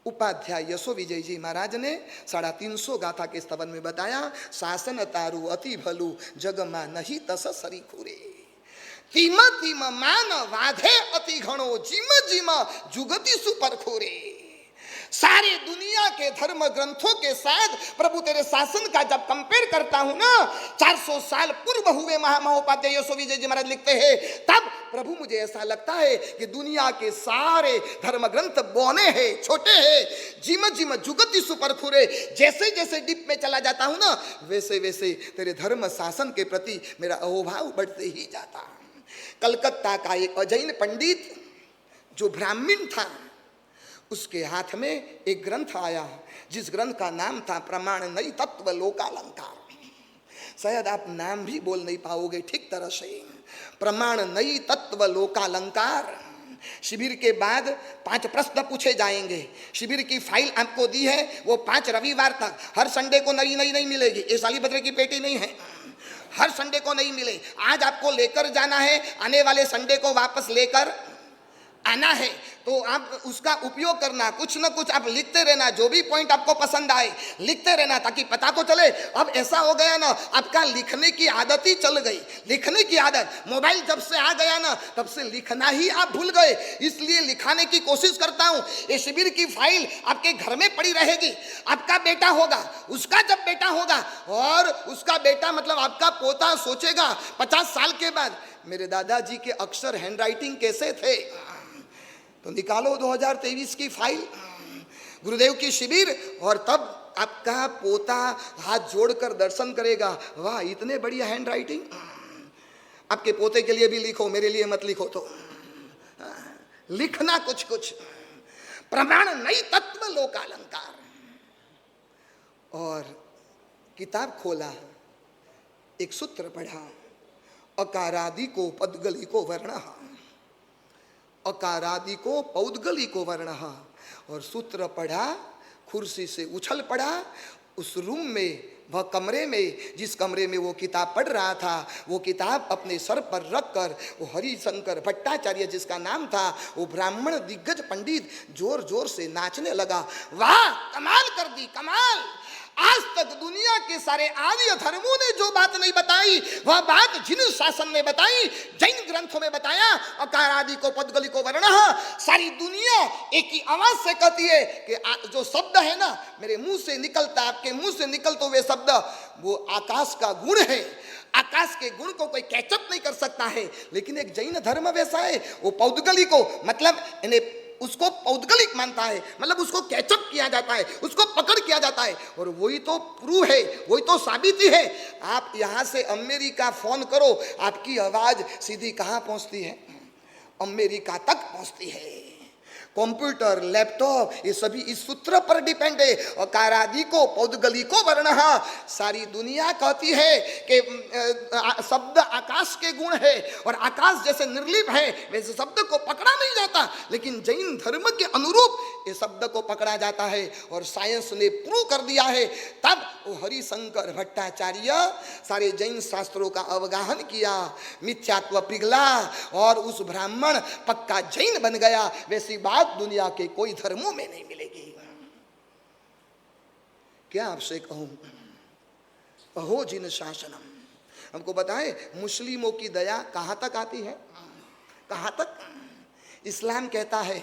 उपाध्याय यशो विजय जी महाराज ने 350 गाथा के स्तवन में बताया, शासन तारु अति भलु जगमा नहीं तस सरी खुरे। तीम तीम मान वाधे अति घणो जिम जिम जुगति सुपर खुरे। सारे दुनिया के धर्म ग्रंथों के साथ प्रभु तेरे शासन का जब कंपेयर करता हूं ना, 400 साल पूर्व हुए महामहोपाध्याय यशो विजय जी महाराज लिखते हैं, तब प्रभु मुझे ऐसा लगता है कि दुनिया के सारे धर्म ग्रंथ बौने हैं, छोटे हैं, जिम जिम जुगति सुपर खुरे, जैसे जैसे डीप में चला जाता हूं ना, वैसे वैसे तेरे धर्म शासन के प्रति मेरा अहोभाव बढ़ते ही जाता। कलकत्ता का एक अजैन पंडित जो ब्राह्मण था, उसके हाथ में एक ग्रंथ आया जिस ग्रंथ का नाम था प्रमाण नई तत्व लोकालंकार। शायद आप नाम भी बोल नहीं पाओगे ठीक तरह से, प्रमाण नई तत्व लोकालंकार। शिविर के बाद 5 प्रश्न पूछे जाएंगे। शिविर की फाइल आपको दी है, वो 5 रविवार तक, हर संडे को नई नई नहीं मिलेगी, ये साली बदरे की पेटी नहीं है, हर संडे को नहीं मिले। आज आपको लेकर जाना है, आने वाले संडे को वापस लेकर आना है, तो आप उसका उपयोग करना, कुछ ना कुछ आप लिखते रहना, जो भी पॉइंट आपको पसंद आए लिखते रहना, ताकि पता तो चले। अब ऐसा हो गया ना, आपका लिखने की आदत ही चल गई, लिखने की आदत। मोबाइल जब से आ गया ना, तब से लिखना ही आप भूल गए, इसलिए लिखाने की कोशिश करता हूं। ये शिविर की फाइल आपके घर में पड़ी रहेगी, आपका बेटा होगा, उसका जब बेटा होगा, और उसका बेटा मतलब आपका पोता सोचेगा 50 साल के बाद, मेरे दादाजी के अक्षर हैंडराइटिंग कैसे थे, तो निकालो 2023 की फाइल, गुरुदेव की शिविर, और तब आपका पोता हाथ जोड़कर दर्शन करेगा, वाह इतने बढ़िया हैंड राइटिंग। आपके पोते के लिए भी लिखो, मेरे लिए मत लिखो, तो लिखना कुछ कुछ। प्रमाण नई तत्व लोकालंकार। और किताब खोला, एक सूत्र पढ़ा, अकारादि को पदगली को वर्ण, अकारादि को पौद्गली को वर्ण, और सूत्र पढ़ा, कुर्सी से उछल पड़ा। उस रूम में, वह कमरे में, जिस कमरे में वो किताब पढ़ रहा था, वो किताब अपने सर पर रखकर वो हरिशंकर भट्टाचार्य जिसका नाम था, वो ब्राह्मण दिग्गज पंडित जोर जोर से नाचने लगा। वाह कमाल कर दी, कमाल। आज तक दुनिया के सारे आर्य धर्मों ने जो बात नहीं बताई, वह बात जिन शासन ने बताई, जैन ग्रंथों में बताया, अकारादि को पदगली को वर्ण। सारी दुनिया एक ही आवाज से कहती है कि जो शब्द है ना मेरे मुंह से निकलता, आपके मुंह से निकलते हुए शब्द, वो आकाश का गुण है। आकाश के गुण को कोई कैचअप नहीं कर सकता है। लेकिन एक जैन धर्म वैसा है, वो पौद्गली को मतलब उसको पौद्गलिक मानता है, मतलब उसको कैचअप किया जाता है, उसको पकड़ किया जाता है। और वही तो प्रूव है, वही तो साबिती है। आप यहां से अमेरिका फोन करो, आपकी आवाज सीधी कहां पहुंचती है? अमेरिका तक पहुंचती है। कंप्यूटर, लैपटॉप, ये सभी इस सूत्र पर डिपेंड है। अकारादि को पौद्गली को वर्ण। सारी दुनिया कहती है कि शब्द आकाश के गुण है, और आकाश जैसे निर्लिप है वैसे शब्द को पकड़ा नहीं जाता, लेकिन जैन धर्म के अनुरूप ये शब्द को पकड़ा जाता है। और साइंस ने प्रूव कर दिया है। तब वो हरिशंकर भट्टाचार्य सारे जैन शास्त्रों का अवगाहन किया, मिथ्यात्व पिघला, और उस ब्राह्मण पक्का जैन बन गया। वैसी बात दुनिया के कोई धर्मों में नहीं मिलेगी। क्या आपसे कहूं, अहो जिन शासनम। हमको बताए मुस्लिमों की दया कहां तक आती है, कहां तक? इस्लाम कहता है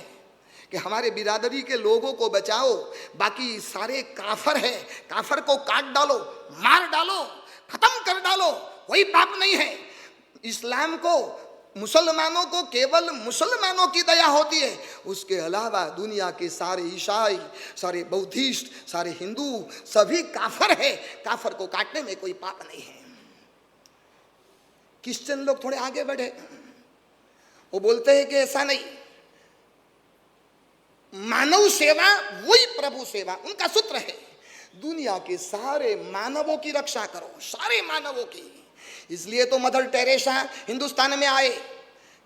कि हमारे बिरादरी के लोगों को बचाओ, बाकी सारे काफर है, काफर को काट डालो, मार डालो, खत्म कर डालो, कोई पाप नहीं है। इस्लाम को, मुसलमानों को केवल मुसलमानों की दया होती है, उसके अलावा दुनिया के सारे ईसाई, सारे बौद्धिस्ट, सारे हिंदू सभी काफर है। काफर को काटने में कोई पाप नहीं है। क्रिश्चियन लोग थोड़े आगे बढ़े, वो बोलते हैं कि ऐसा नहीं, मानव सेवा वही प्रभु सेवा, उनका सूत्र है। दुनिया के सारे मानवों की रक्षा करो, सारे मानवों की। इसलिए तो मदर टेरेसा हिंदुस्तान में आए,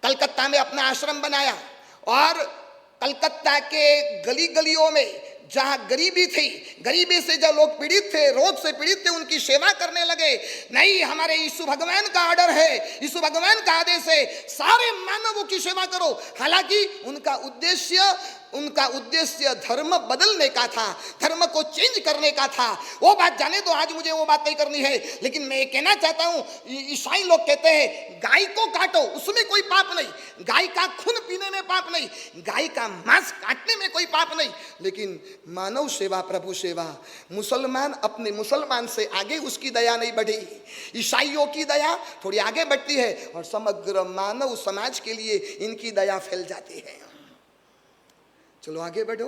कलकत्ता में अपना आश्रम बनाया, और कलकत्ता के गली गलियों में जहां गरीबी थी, गरीबी से जो लोग पीड़ित थे, रोग से पीड़ित थे, उनकी सेवा करने लगे। नहीं, हमारे यीशु भगवान का ऑर्डर है, यीशु भगवान का आदेश है, सारे मानवों की सेवा करो। हालांकि उनका उद्देश्य उनका उद्देश्य धर्म बदलने का था, धर्म को चेंज करने का था। वो बात जाने दो, आज मुझे वो बात नहीं करनी है। लेकिन मैं ये कहना चाहता हूं, ईसाई लोग कहते हैं गाय को काटो, उसमें कोई पाप नहीं, गाय का खून पीने में पाप नहीं, गाय का मांस काटने में कोई पाप नहीं। लेकिन मानव सेवा, प्रभु सेवा, मुसलमान अपने मुसलमान से आगे उसकी दया नहीं बढ़ी, ईसाइयों की दया थोड़ी आगे बढ़ती है और समग्र मानव समाज के लिए इनकी दया फैल जाती है। चलो आगे बढ़ो।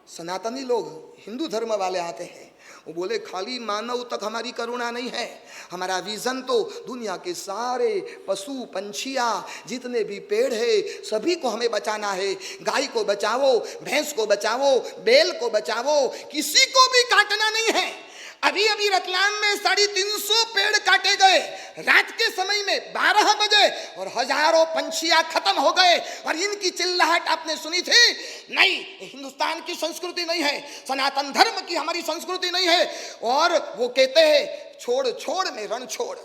सनातनी लोग, हिंदू धर्म वाले आते हैं, वो बोले खाली मानव तक हमारी करुणा नहीं है, हमारा विजन तो दुनिया के सारे पशु पंछियाँ, जितने भी पेड़ है सभी को हमें बचाना है। गाय को बचाओ, भैंस को बचाओ, बैल को बचाओ, किसी को भी काटना नहीं है। अभी अभी रतलाम में 350 पेड़ काटे गए रात के समय में 12 बजे और हजारों पंछियां खत्म हो गए। और इनकी चिल्लाहट आपने सुनी थी? नहीं, हिंदुस्तान की संस्कृति नहीं है, सनातन धर्म की हमारी संस्कृति नहीं है। और वो कहते हैं छोड़ छोड़ में रण छोड़,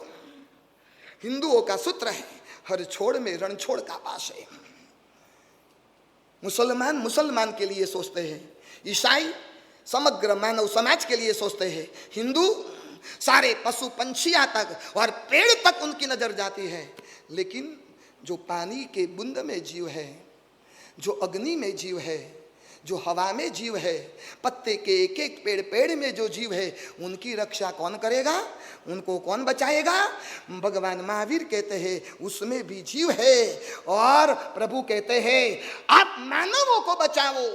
हिंदुओं का सूत्र है, हर छोड़ में रण छोड़ का पास है। मुसलमान मुसलमान के लिए सोचते हैं, ईसाई समग्र मानव समाज के लिए सोचते हैं, हिंदू सारे पशु पंछियां तक और पेड़ तक उनकी नजर जाती है। लेकिन जो पानी के बूंद में जीव है, जो अग्नि में जीव है, जो हवा में जीव है, पत्ते के एक एक पेड़ पेड़ में जो जीव है, उनकी रक्षा कौन करेगा, उनको कौन बचाएगा? भगवान महावीर कहते हैं उसमें भी जीव है। और प्रभु कहते हैं आप मानवों को बचाओ,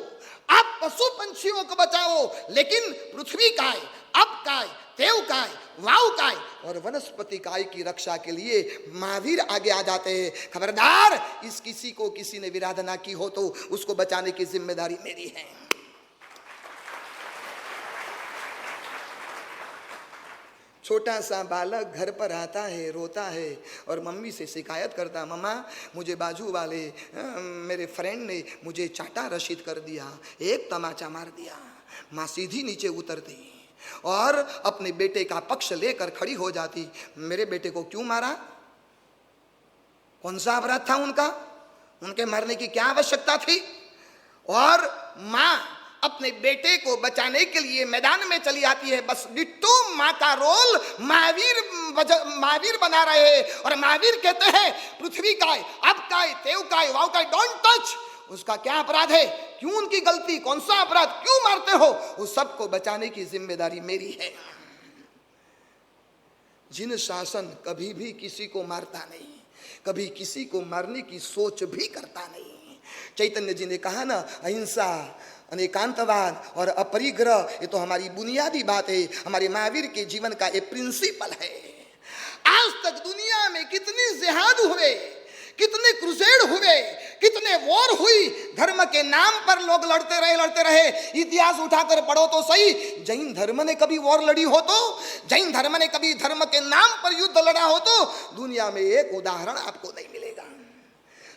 आप पशु पंछियों को बचाओ, लेकिन पृथ्वी काय, अप काय, देव काय, वायु काय और वनस्पति काय की रक्षा के लिए महावीर आगे आ जाते हैं। खबरदार, इस किसी को किसी ने विराधना की हो तो उसको बचाने की जिम्मेदारी मेरी है। छोटा सा बालक घर पर आता है, रोता है और मम्मी से शिकायत करता, मम्मा मुझे बाजू वाले मेरे फ्रेंड ने मुझे चाटा रशीद कर दिया, एक तमाचा मार दिया। माँ सीधी नीचे उतरती और अपने बेटे का पक्ष लेकर खड़ी हो जाती, मेरे बेटे को क्यों मारा, कौन सा अपराध था उनका, उनके मारने की क्या आवश्यकता थी? और माँ अपने बेटे को बचाने के लिए मैदान में चली आती है। बस डिट्टो माँ का रोल महावीर बना रहे हैं। और महावीर कहते हैं पृथ्वी काय, अब काय, देव काय, वाव काय, डोंट टच। उसका क्या अपराध है, क्यों उनकी गलती, कौन सा अपराध, क्यों मारते हो? उस सबको बचाने की जिम्मेदारी मेरी है। जिन शासन कभी भी किसी को मारता नहीं, कभी किसी को मारने की सोच भी करता नहीं। चैतन्य जी ने कहा ना, अहिंसा, अनेकांतवाद और अपरिग्रह, ये तो हमारी बुनियादी बात है, हमारे महावीर के जीवन का एक प्रिंसिपल है। आज तक दुनिया में कितने जिहाद हुए, कितने क्रूसेड हुए, कितने वॉर हुई, धर्म के नाम पर लोग लड़ते रहे। इतिहास उठाकर पढ़ो तो सही, जैन धर्म ने कभी वॉर लड़ी हो तो, जैन धर्म ने कभी धर्म के नाम पर युद्ध लड़ा हो तो दुनिया में एक उदाहरण आपको नहीं मिलेगा।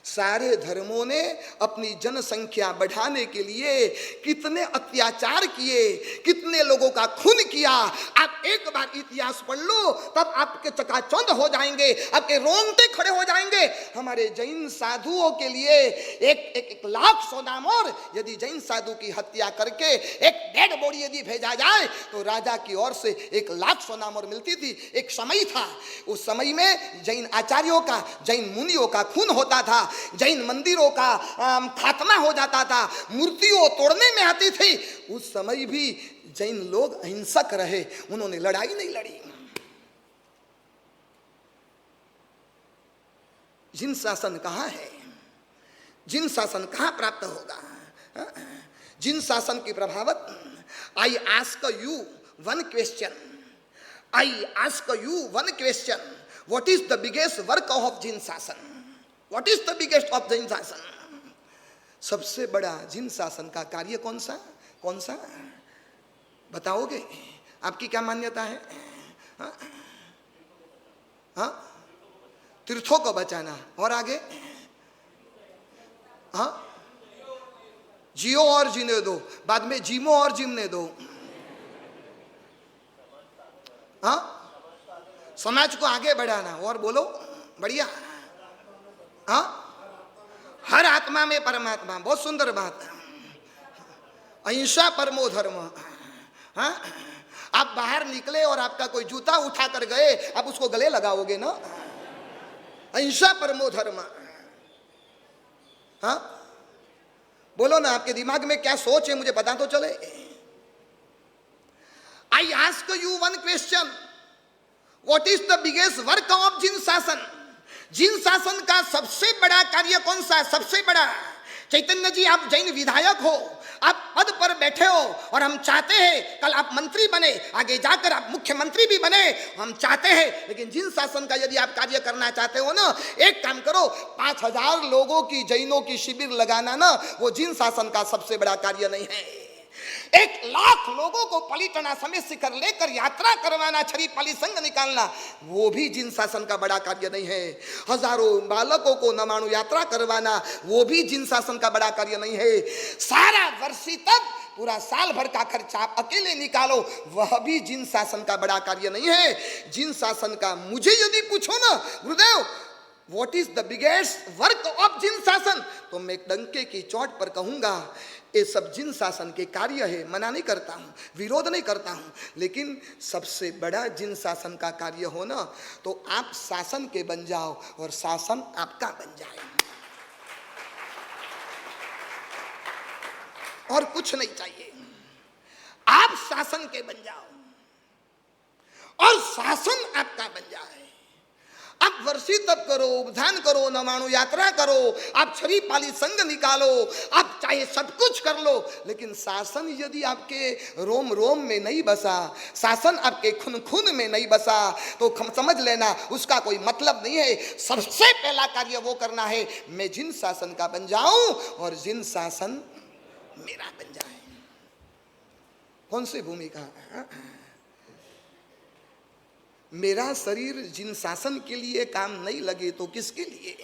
सारे धर्मों ने अपनी जनसंख्या बढ़ाने के लिए कितने अत्याचार किए, कितने लोगों का खून किया। आप एक बार इतिहास पढ़ लो, तब आपके चकाचौंध हो जाएंगे, आपके रोंगटे खड़े हो जाएंगे। हमारे जैन साधुओं के लिए एक लाख सोनामोर, यदि जैन साधु की हत्या करके एक डेड बॉडी यदि भेजा जाए तो राजा की ओर से 1 लाख सोनामोर मिलती थी। एक समय था, उस समय में जैन आचार्यों का, जैन मुनियों का खून होता था, जैन मंदिरों का खात्मा हो जाता था, मूर्तियों तोड़ने में आती थी। उस समय भी जैन लोग अहिंसक रहे, उन्होंने लड़ाई नहीं लड़ी। जिन शासन कहाँ है, जिन शासन कहाँ प्राप्त होगा, जिन शासन की प्रभावत। I ask you one question, I ask you one question, what is the biggest work of Jin Shasan? What is the biggest of Jain शासन? सबसे बड़ा जिन शासन का कार्य कौन सा, कौन सा बताओगे? आपकी क्या मान्यता है? हाँ, तीर्थों को बचाना। और आगे? हाँ, जियो और जीने दो, बाद में जीमो और जीमने दो। हाँ, समाज को आगे बढ़ाना। और बोलो, बढ़िया। हाँ, हर आत्मा में परमात्मा, बहुत सुंदर बात है। अहिंसा परमो धर्म। हाँ, आप बाहर निकले और आपका कोई जूता उठा कर गए, आप उसको गले लगाओगे ना? अहिंसा परमो धर्म। हाँ, बोलो ना, आपके दिमाग में क्या सोच है, मुझे पता तो चले। I ask you one question, what is the biggest work of Jin Shasan? जिन शासन का सबसे बड़ा कार्य कौन सा है? सबसे बड़ा। चैतन्य जी, आप जैन विधायक हो, आप पद पर बैठे हो और हम चाहते हैं कल आप मंत्री बने, आगे जाकर आप मुख्यमंत्री भी बने, हम चाहते हैं। लेकिन जिन शासन का यदि आप कार्य करना चाहते हो ना, एक काम करो, 5000 लोगों की जैनों की शिविर लगाना ना, वो जिन शासन का सबसे बड़ा कार्य नहीं है। 1 लाख लोगों को पलिटना समेत शिखर लेकर यात्रा करवाना, छड़ी पाली संग निकालना, वो भी जिन शासन का बड़ा कार्य नहीं है। हजारों बालकों को नमाणु यात्रा करवाना, वो भी जिन शासन का बड़ा कार्य नहीं है। सारा वर्षी तक पूरा साल भर का खर्चा आप अकेले निकालो, वह भी जिन शासन का बड़ा कार्य नहीं है। जिन शासन का मुझे यदि पूछो ना Gurudev, what is the biggest work of Jin Shasan, तो मैं डंके की चोट पर कहूंगा ये सब जिन शासन के कार्य है। मना नहीं करता हूं, विरोध नहीं करता हूं, लेकिन सबसे बड़ा जिन शासन का कार्य हो ना, तो आप शासन के बन जाओ और शासन आपका बन जाए, और कुछ नहीं चाहिए। आप शासन के बन जाओ और शासन आपका बन जाए। आप वर्षी तप करो, उपधान करो, नमाणु यात्रा करो, आप छड़ी पाली संग निकालो, आप चाहे सब कुछ कर लो, लेकिन शासन यदि आपके रोम रोम में नहीं बसा, शासन आपके खून खून में नहीं बसा, तो समझ लेना उसका कोई मतलब नहीं है। सबसे पहला कार्य वो करना है, मैं जिन शासन का बन जाऊं और जिन शासन मेरा बन जाए। कौन सी भूमिका? मेरा शरीर जिन शासन के लिए काम नहीं लगे तो किसके लिए?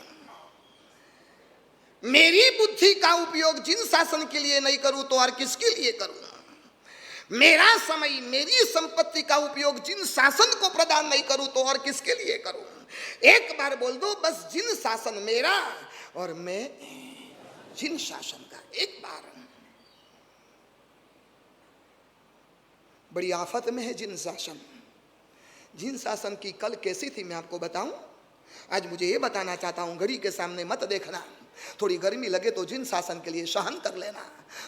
मेरी बुद्धि का उपयोग जिन शासन के लिए नहीं करूं तो और किसके लिए करूं? मेरा समय, मेरी संपत्ति का उपयोग जिन शासन को प्रदान नहीं करूं तो और किसके लिए करूं? एक बार बोल दो बस, जिन शासन मेरा और मैं जिन शासन का। एक बार। बड़ी आफत में है जिन शासन। जिन शासन की कल कैसी थी मैं आपको बताऊं? आज मुझे ये बताना चाहता हूं, घड़ी के सामने मत देखना। थोड़ी गर्मी लगे तो जिन शासन के लिए सहन कर लेना,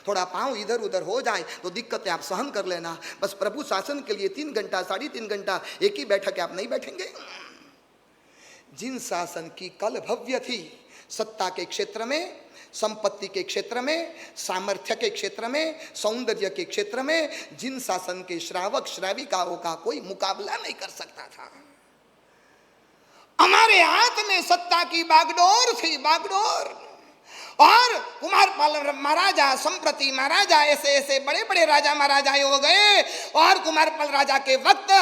थोड़ा पांव इधर उधर हो जाए तो दिक्कतें आप सहन कर लेना। बस प्रभु शासन के लिए 3 घंटा 3.5 घंटा एक ही बैठक आप नहीं बैठेंगे। जिन शासन की कल भव्य थी, सत्ता के क्षेत्र में, संपत्ति के क्षेत्र में, सामर्थ्य के क्षेत्र में, सौंदर्य के क्षेत्र में, जिन शासन के श्रावक श्राविकाओं का कोई मुकाबला नहीं कर सकता था। हमारे हाथ में सत्ता की बागडोर थी, बागडोर। और कुमारपाल महाराजा, संप्रति महाराजा, ऐसे ऐसे बड़े बड़े राजा महाराजा हो गए। और कुमारपाल राजा के वक्त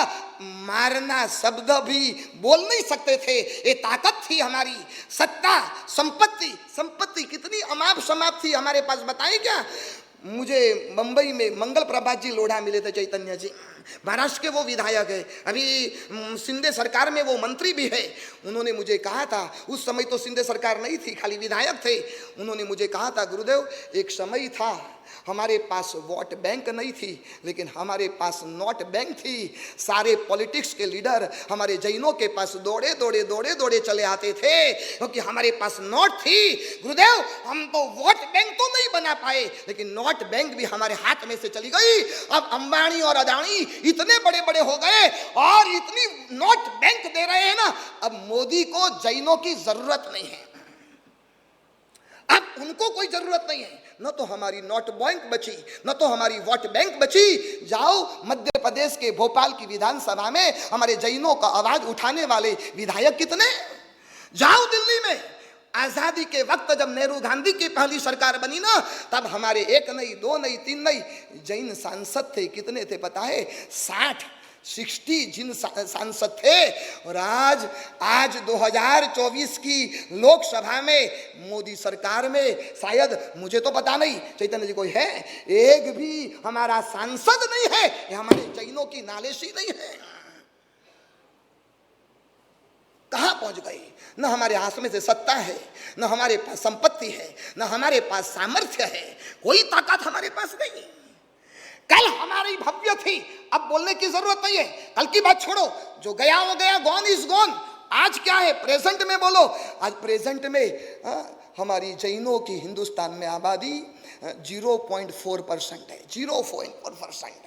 मारना शब्द भी बोल नहीं सकते थे, ये ताकत थी हमारी। सत्ता, संपत्ति, संपत्ति कितनी अमाप समाप थी हमारे पास, बताएं क्या? मुझे मुंबई में मंगल प्रभात जी लोढ़ा मिले थे, चैतन्य जी, महाराष्ट्र के वो विधायक है, अभी शिंदे सरकार में वो मंत्री भी है। उन्होंने मुझे कहा था, उस समय तो शिंदे सरकार नहीं थी, खाली विधायक थे। उन्होंने मुझे कहा था, गुरुदेव एक समय था हमारे पास वोट बैंक नहीं थी, लेकिन हमारे पास नोट बैंक थी। सारे पॉलिटिक्स के लीडर हमारे जैनों के पास दौड़े दौड़े दौड़े दौड़े चले आते थे, क्योंकि हमारे पास नोट थी। गुरुदेव हम तो वोट बैंक तो नहीं बना पाए, लेकिन नोट बैंक भी हमारे हाथ में से चली गई। अब अंबानी और अदानी इतने बड़े बड़े हो गए और इतनी नोट बैंक दे रहे हैं ना, अब मोदी को जैनों की जरूरत नहीं है। अब उनको कोई जरूरत नहीं है, न तो हमारी नोट बैंक बची, न तो हमारी वोट बैंक बची। जाओ मध्य प्रदेश के भोपाल की विधानसभा में हमारे जैनों का आवाज उठाने वाले विधायक कितने? जाओ दिल्ली में, आजादी के वक्त जब नेहरू गांधी की पहली सरकार बनी ना, तब हमारे 1 नहीं 2 नहीं 3 नहीं जैन सांसद थे। कितने थे पता है? 60 जिन सांसद थे। और आज 2024 की लोकसभा में मोदी सरकार में शायद, मुझे तो पता नहीं, चैतन्य जी कोई है, एक भी हमारा सांसद नहीं है। ये हमारे जैनों की नालिश ही नहीं है। कहां पहुंच गए। न हमारे हाथ में से सत्ता है, न हमारे पास संपत्ति है, न हमारे पास सामर्थ्य है, कोई ताकत हमारे पास नहीं। कल हमारी भव्य थी, अब बोलने की जरूरत नहीं है। कल की बात छोड़ो, जो गया हो गया, गॉन इज गॉन। आज क्या है, प्रेजेंट में बोलो। आज प्रेजेंट में हमारी जैनों की हिंदुस्तान में आबादी 0.4% है, 0.4%।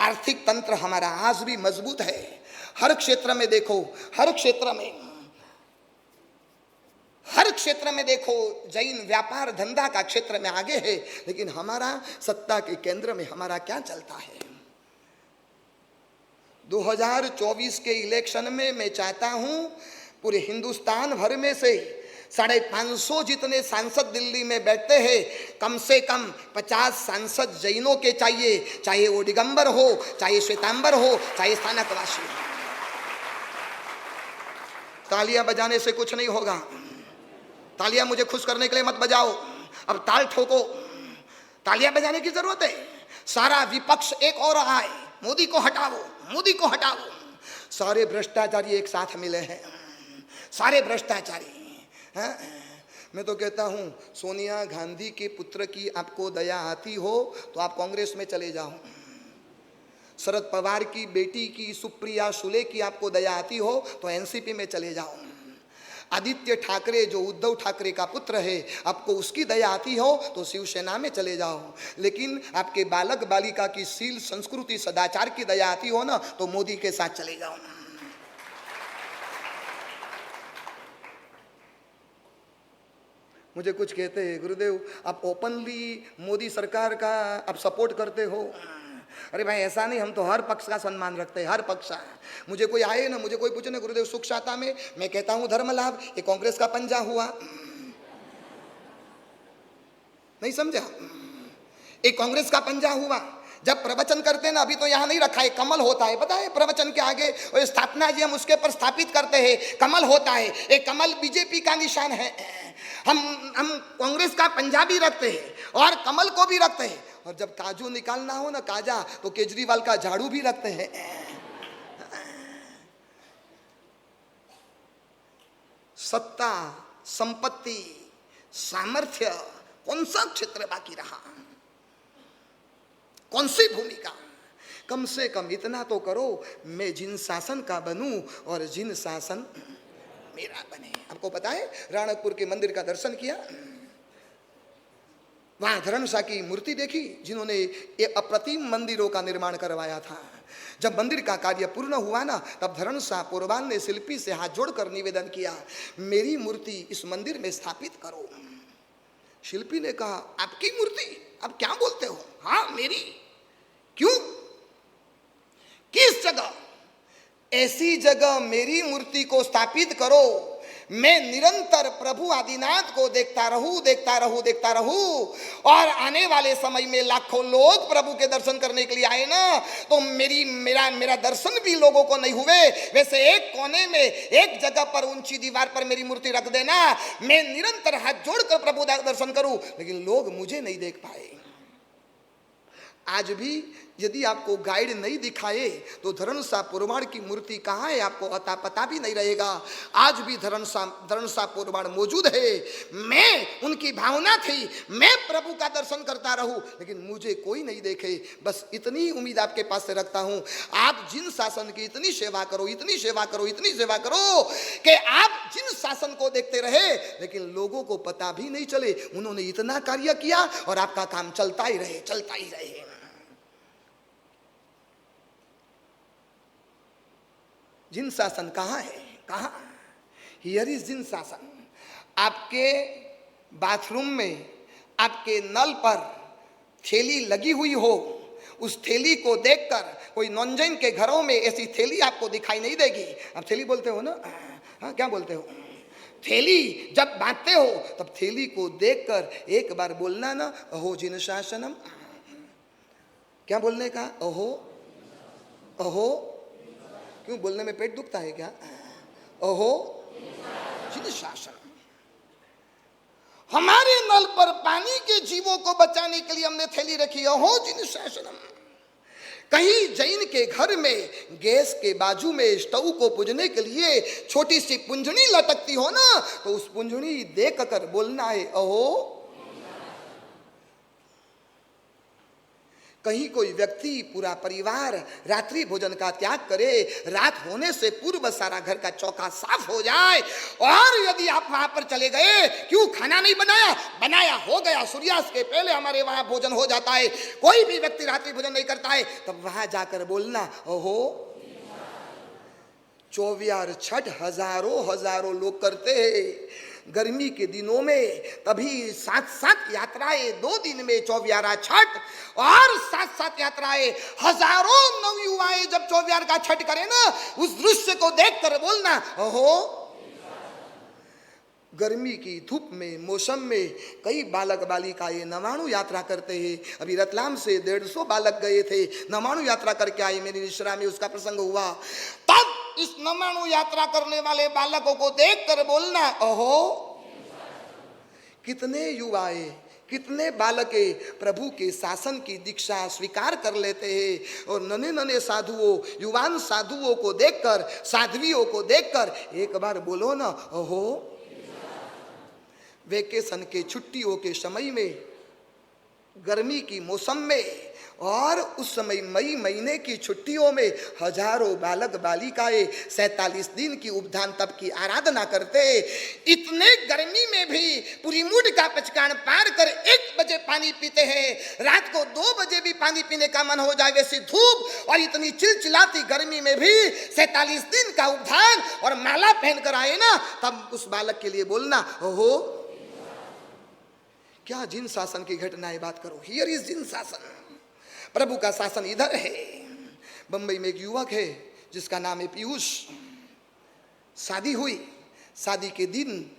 आर्थिक तंत्र हमारा आज भी मजबूत है। हर क्षेत्र में देखो, हर क्षेत्र में देखो, जैन व्यापार धंधा का क्षेत्र में आगे है, लेकिन हमारा सत्ता के केंद्र में हमारा क्या चलता है। 2024 के इलेक्शन में मैं चाहता हूं पूरे हिंदुस्तान भर में से 550 जितने सांसद दिल्ली में बैठते हैं, कम से कम 50 सांसद जैनों के चाहिए, चाहे वो दिगंबर हो, चाहे श्वेतांबर हो, चाहे स्थानकवासी हो। तालियां बजाने से कुछ नहीं होगा। तालियां मुझे खुश करने के लिए मत बजाओ, अब ताल ठोको। तालियां बजाने की जरूरत है। सारा विपक्ष एक और रहा है, मोदी को हटाओ, मोदी को हटाओ। सारे भ्रष्टाचारी एक साथ मिले हैं, सारे भ्रष्टाचारी। मैं तो कहता हूं, सोनिया गांधी के पुत्र की आपको दया आती हो तो आप कांग्रेस में चले जाओ। शरद पवार की बेटी की सुप्रिया सुले की आपको दया आती हो तो एनसीपी में चले जाओ। आदित्य ठाकरे जो उद्धव ठाकरे का पुत्र है, आपको उसकी दया आती हो तो शिवसेना में चले जाओ। लेकिन आपके बालक बालिका की शील संस्कृति सदाचार की दया आती हो ना, तो मोदी के साथ चले जाओ। मुझे कुछ कहते हैं, गुरुदेव आप ओपनली मोदी सरकार का आप सपोर्ट करते हो। अरे भाई ऐसा नहीं, हम तो हर पक्ष का सम्मान रखते हैं, हर पक्ष का। मुझे कोई आए ना, मुझे कोई पूछे ना, गुरुदेव सुख शाता में, मैं कहता हूं धर्म लाभ, ये कांग्रेस का पंजा हुआ। नहीं समझा, एक कांग्रेस का पंजा हुआ। जब प्रवचन करते ना, अभी तो यहां नहीं रखा है, कमल होता है, पता है प्रवचन के आगे और स्थापना जी हम उसके पर स्थापित करते हैं, कमल होता है। एक कमल बीजेपी का निशान है। हम कांग्रेस का पंजा भी रखते हैं और कमल को भी रखते हैं। और जब काजू निकालना हो ना, काजा, तो केजरीवाल का झाड़ू भी रखते हैं। सत्ता, संपत्ति, सामर्थ्य, कौन सा क्षेत्र बाकी रहा, कौन सी भूमिका। कम से कम इतना तो करो, मैं जिन शासन का बनूं और जिन शासन मेरा बने। आपको पता है, राणकपुर के मंदिर का दर्शन किया, वहां धर्मशाह की मूर्ति देखी, जिन्होंने ये अप्रतिम मंदिरों का निर्माण करवाया था। जब मंदिर का कार्य पूर्ण हुआ ना, तब धर्मशाह पोरवाल ने शिल्पी से हाथ जोड़कर निवेदन किया, मेरी मूर्ति इस मंदिर में स्थापित करो। शिल्पी ने कहा, आपकी मूर्ति? आप क्या बोलते हो? हाँ मेरी। क्यों? किस जगह? ऐसी जगह मेरी मूर्ति को स्थापित करो, मैं निरंतर प्रभु आदिनाथ को देखता रहूं और आने वाले समय में लाखों लोग प्रभु के दर्शन करने के लिए आए ना, तो मेरा दर्शन भी लोगों को नहीं हुए, वैसे एक कोने में एक जगह पर ऊंची दीवार पर मेरी मूर्ति रख देना, मैं निरंतर हाथ जोड़कर प्रभु दर्शन करूं, लेकिन लोग मुझे नहीं देख पाए। आज भी यदि आपको गाइड नहीं दिखाए तो धर्मशाह पोरवाड़ की मूर्ति कहाँ है आपको अता पता भी नहीं रहेगा। आज भी धर्मशाह पोरवाड़ मौजूद है। मैं उनकी भावना थी, मैं प्रभु का दर्शन करता रहूं, लेकिन मुझे कोई नहीं देखे। बस इतनी उम्मीद आपके पास से रखता हूं, आप जिन शासन की इतनी सेवा करो, इतनी सेवा करो, इतनी सेवा करो कि आप जिन शासन को देखते रहे, लेकिन लोगों को पता भी नहीं चले उन्होंने इतना कार्य किया और आपका काम चलता ही रहे, चलता ही रहे। जिन शासन कहाँ है? कहाँ? हियर इज जिन शासन। आपके बाथरूम में आपके नल पर थैली लगी हुई हो, उस थैली को देखकर कोई नॉन जैन के घरों में ऐसी थैली आपको दिखाई नहीं देगी। आप थैली बोलते हो ना? हाँ, क्या बोलते हो? थैली जब बांटते हो तब थैली को देखकर एक बार बोलना ना, अहो जिन शासनम। क्या बोलने का? अहो अहो। क्यों बोलने में पेट दुखता है क्या? ओहो जिन शासन। हमारे नल पर पानी के जीवों को बचाने के लिए हमने थैली रखी, ओहो जिन शासनम। कहीं जैन के घर में गैस के बाजू में स्टोव को पूजने के लिए छोटी सी पुंजनी लटकती हो ना, तो उस पुंजनी देख कर बोलना है अहो। कहीं कोई व्यक्ति, पूरा परिवार रात्रि भोजन का त्याग करे, रात होने से पूर्व सारा घर का चौका साफ हो जाए, और यदि आप वहां पर चले गए, क्यों खाना नहीं बनाया, बनाया हो गया, सूर्यास्त के पहले हमारे वहां भोजन हो जाता है, कोई भी व्यक्ति रात्रि भोजन नहीं करता है, तब वहां जाकर बोलना ओहो। चौवियार छठ हजारों लोग करते हैं गर्मी के दिनों में, तभी 7 यात्राएं 2 दिन में, चौवियारा छठ और 7 यात्राएं, हजारों नवयुवाएं जब चौवियार का छठ करें ना, उस दृश्य को देखकर बोलना ओहो। गर्मी की धूप में, मौसम में कई बालक बालिकाएं नवाणु यात्रा करते हैं। अभी रतलाम से 150 बालक गए थे, नवाणु यात्रा करके आए, मेरी निश्रा में उसका प्रसंग हुआ। तब इस नवाणु यात्रा करने वाले बालकों को देखकर बोलना ओहो। कितने युवाएं, कितने बालके प्रभु के शासन की दीक्षा स्वीकार कर लेते हैं, और नन्हे साधुओं, युवान साधुओं को देखकर, साध्वियों को देखकर एक बार बोलो ना ओहो। वेकेशन के छुट्टियों के समय में, गर्मी की मौसम में, और उस समय मई महीने की छुट्टियों में हजारों बालक बालिकाएं 47 दिन की उपधान तप की आराधना करते। इतने गर्मी में भी पूरी मुड का पचकान पार कर 1 बजे पानी पीते हैं, रात को 2 बजे भी पानी पीने का मन हो जाए वैसी धूप और इतनी चिलचिलाती गर्मी में भी 47 दिन का उपधान और माला पहन कर आए ना, तब उस बालक के लिए बोलना ओहो। क्या जिन शासन की घटनाएं बात करो, हियर इज जिन शासन। प्रभु का शासन इधर है। बंबई में एक युवक है जिसका नाम है पीयूष। शादी हुई, शादी के दिन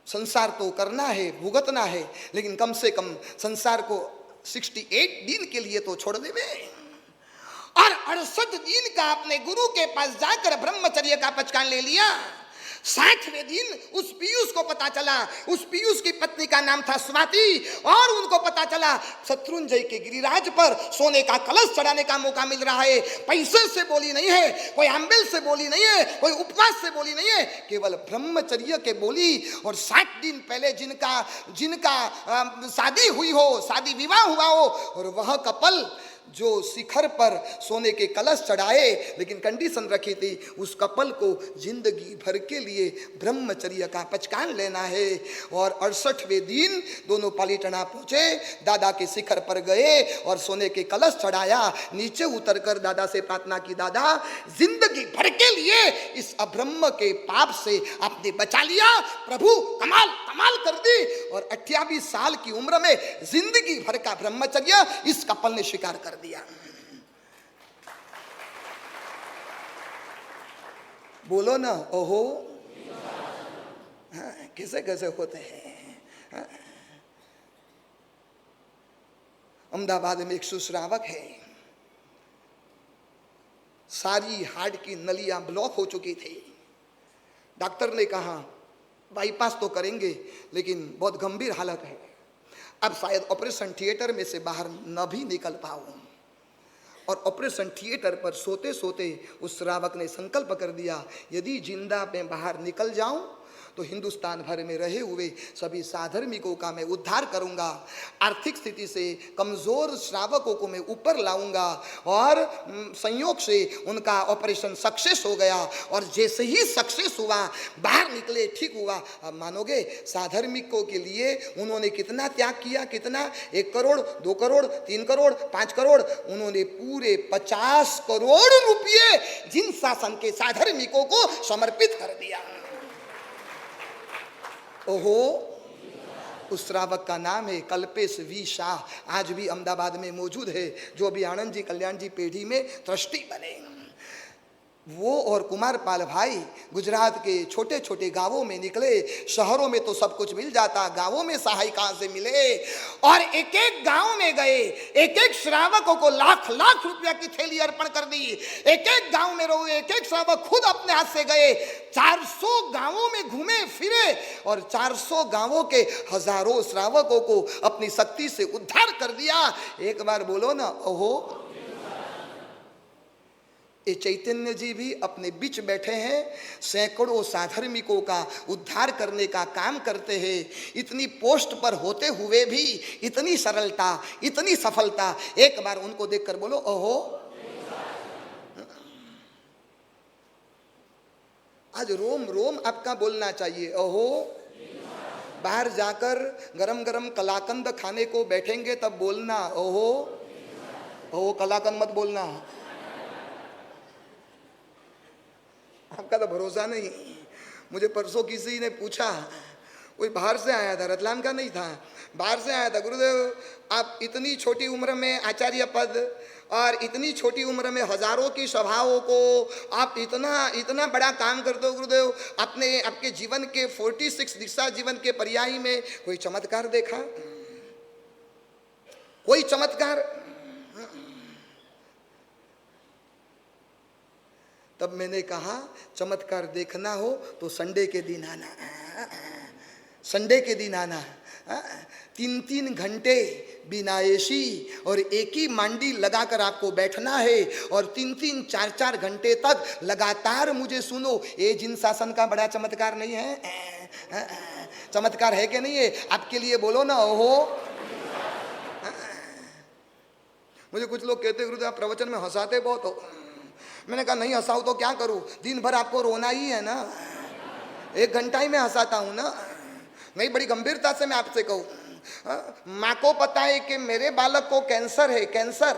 संसार तो करना है, भुगतना है, लेकिन कम से कम संसार को 68 दिन के लिए तो छोड़ देवे, और 68 दिन का अपने गुरु के पास जाकर ब्रह्मचर्य का पचकान ले लिया। 60वें दिन उस पीयूष को पता चला, उस पीयूष की पत्नी का नाम था स्वाति, और उनको पता चला शत्रुंजय के गिरिराज पर सोने का कलश चढ़ाने का मौका मिल रहा है। पैसे से बोली नहीं है, कोई अम्बेल से बोली नहीं है, कोई उपवास से बोली नहीं है, केवल ब्रह्मचर्य के बोली। और 60 दिन पहले जिनका शादी हुई हो, शादी विवाह हुआ हो, और वह कपल जो शिखर पर सोने के कलश चढ़ाए, लेकिन कंडीशन रखी थी उस कपल को जिंदगी भर के लिए ब्रह्मचर्य का पचकान लेना है। और 68वें दिन दोनों पालीटना पहुंचे, दादा के शिखर पर गए और सोने के कलश चढ़ाया। नीचे उतरकर दादा से प्रार्थना की, दादा जिंदगी भर के लिए इस अब्रह्म के पाप से आपने बचा लिया, प्रभु कमाल कमाल कर दी। और 28 साल की उम्र में जिंदगी भर का ब्रह्मचर्य इस कपल ने स्वीकार कर दिया। बोलो ना ओहो। हाँ, कैसे कैसे होते हैं। हाँ। अहमदाबाद में एक सुश्रावक है, सारी हार्ट की नलियां ब्लॉक हो चुकी थी। डॉक्टर ने कहा बाईपास तो करेंगे, लेकिन बहुत गंभीर हालत है, अब शायद ऑपरेशन थिएटर में से बाहर न भी निकल पाऊं। और ऑपरेशन थिएटर पर सोते सोते उस श्रावक ने संकल्प कर दिया, यदि जिंदा मैं बाहर निकल जाऊं तो हिंदुस्तान भर में रहे हुए सभी साधर्मिकों का मैं उद्धार करूंगा, आर्थिक स्थिति से कमज़ोर श्रावकों को मैं ऊपर लाऊंगा। और संयोग से उनका ऑपरेशन सक्सेस हो गया, और जैसे ही सक्सेस हुआ, बाहर निकले, ठीक हुआ। अब मानोगे साधर्मिकों के लिए उन्होंने कितना त्याग किया, कितना 1 करोड़ 2 करोड़ 3 करोड़ 5 करोड़, उन्होंने पूरे 50 करोड़ रुपये जिन शासन के साधर्मिकों को समर्पित कर दिया। ओहो। उस श्रावक का नाम है कल्पेश वी शाह, आज भी अहमदाबाद में मौजूद है, जो अभी आनंद जी कल्याण जी पेढ़ी में ट्रस्टी बने। वो और कुमार पाल भाई गुजरात के छोटे छोटे गांवों में निकले। शहरों में तो सब कुछ मिल जाता, गांवों में सहाय कहाँ से मिले। और एक एक गांव में गए, एक एक श्रावकों को लाख लाख रुपया की थैली अर्पण कर दी। एक एक गांव में रहो, एक एक श्रावक खुद अपने हाथ से गए, 400 गांवों में घूमे फिरे, और 400 गांवों के हजारों श्रावकों को अपनी शक्ति से उद्धार कर दिया। एक बार बोलो ना ओहो। ये चैतन्य जी भी अपने बीच बैठे हैं, सैकड़ों साधर्मिकों का उद्धार करने का काम करते हैं। इतनी पोस्ट पर होते हुए भी इतनी सरलता, इतनी सफलता। एक बार उनको देखकर बोलो ओहो। आज रोम रोम आपका बोलना चाहिए ओहो। बाहर जाकर गरम गरम कलाकंद खाने को बैठेंगे तब बोलना ओहो। ओहो कलाकंद मत बोलना, आपका तो भरोसा नहीं। मुझे परसों किसी ने पूछा, कोई बाहर से आया था, रतलाम का नहीं था, बाहर से आया था, गुरुदेव आप इतनी छोटी उम्र में आचार्य पद और इतनी छोटी उम्र में हजारों की सभाओं को आप इतना इतना बड़ा काम करते हो गुरुदेव, आपने आपके जीवन के 46 दीक्षा जीवन के पर्याय में कोई चमत्कार देखा? कोई चमत्कार? तब मैंने कहा चमत्कार देखना हो तो संडे के दिन आना, संडे के दिन आना। 3-3 घंटे बिना एसी और एक ही मांडी लगाकर आपको बैठना है और 3-3, 4-4 घंटे तक लगातार मुझे सुनो। ये जिन शासन का बड़ा चमत्कार नहीं है? चमत्कार है कि नहीं है? आपके लिए बोलो ना ओहो। मुझे कुछ लोग कहते गुरुदेव आप प्रवचन में हंसाते बहुत हो। मैंने कहा नहीं हंसाऊं तो क्या करूं, दिन भर आपको रोना ही है ना, 1 घंटा ही मैं हंसाता हूं ना। नहीं, बड़ी गंभीरता से मैं आपसे कहूं, माँ को पता है कि मेरे बालक को कैंसर है, कैंसर,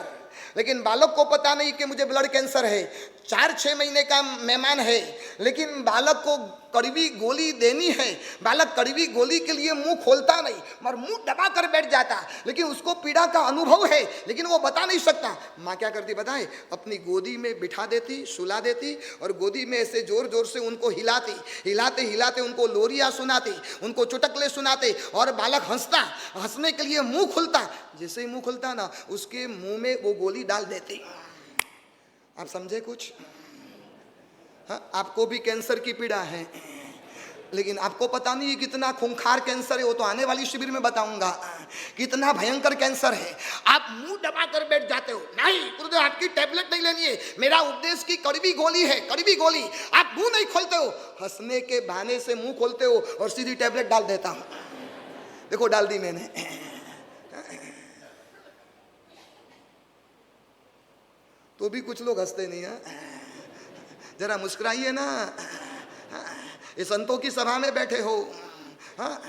लेकिन बालक को पता नहीं कि मुझे ब्लड कैंसर है। 4-6 महीने का मेहमान है, लेकिन बालक को कड़वी गोली देनी है। बालक कड़वी गोली के लिए मुंह खोलता नहीं, मगर मुंह दबा कर बैठ जाता, लेकिन उसको पीड़ा का अनुभव है, लेकिन वो बता नहीं सकता। माँ क्या करती बताए? अपनी गोदी में बिठा देती, सुला देती और गोदी में ऐसे जोर जोर से उनको हिलाती, हिलाते हिलाते उनको लोरियाँ सुनाती, उनको चुटकले सुनाते और बालक हंसता, हंसने के लिए मुंह खुलता। जैसे ही मुंह खुलता ना, उसके मुंह में वो गोली डाल देती। आप समझे कुछ? हाँ, आपको भी कैंसर की पीड़ा है, लेकिन आपको पता नहीं कितना खूंखार कैंसर है। वो तो आने वाली शिविर में बताऊंगा कितना भयंकर कैंसर है। आप मुंह दबा कर बैठ जाते हो। नहीं गुरुदेव आपकी टैबलेट नहीं लेनी है, मेरा उपदेश की कड़वी गोली है, कड़वी गोली। आप मुंह नहीं खोलते हो, हंसने के बहाने से मुंह खोलते हो और सीधी टैबलेट डाल देता हूं। देखो डाल दी मैंने। तो भी कुछ लोग हंसते नहीं है। जरा मुस्कुराइए ना, ये संतों की सभा में बैठे हो। हाँ,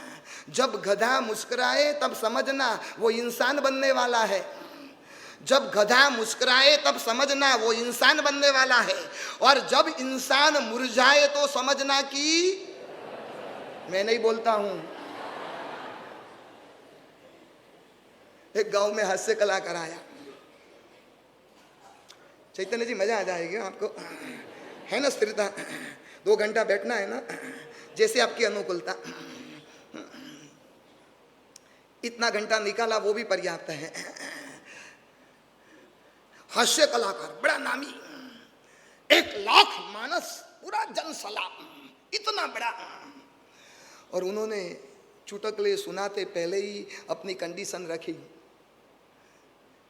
जब गधा मुस्कुराए तब समझना वो इंसान बनने वाला है। जब गधा मुस्कुराए तब समझना वो इंसान बनने वाला है, और जब इंसान मुरझाए तो समझना कि मैं नहीं बोलता हूं। एक गांव में हास्य कलाकार आया। चैतन्य जी मजा आ जाएगी आपको, है ना स्थिरता। 2 घंटा बैठना है ना, जैसे आपकी अनुकूलता। इतना घंटा निकाला वो भी पर्याप्त है। हास्य कलाकार बड़ा नामी, 1 लाख मानस, पूरा जनसलाप, इतना बड़ा। और उन्होंने चुटकले सुनाते पहले ही अपनी कंडीशन रखी,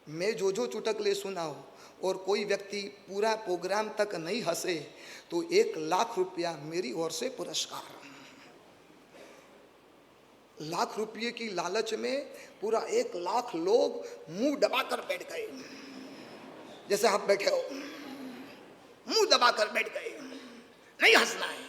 मैं जो चुटकले सुनाओ और कोई व्यक्ति पूरा प्रोग्राम तक नहीं हंसे तो 1 लाख रुपया मेरी ओर से पुरस्कार। लाख रुपये की लालच में पूरा 1 लाख लोग मुंह दबाकर बैठ गए, जैसे आप बैठे हो, मुंह दबाकर बैठ गए, नहीं हंसना है।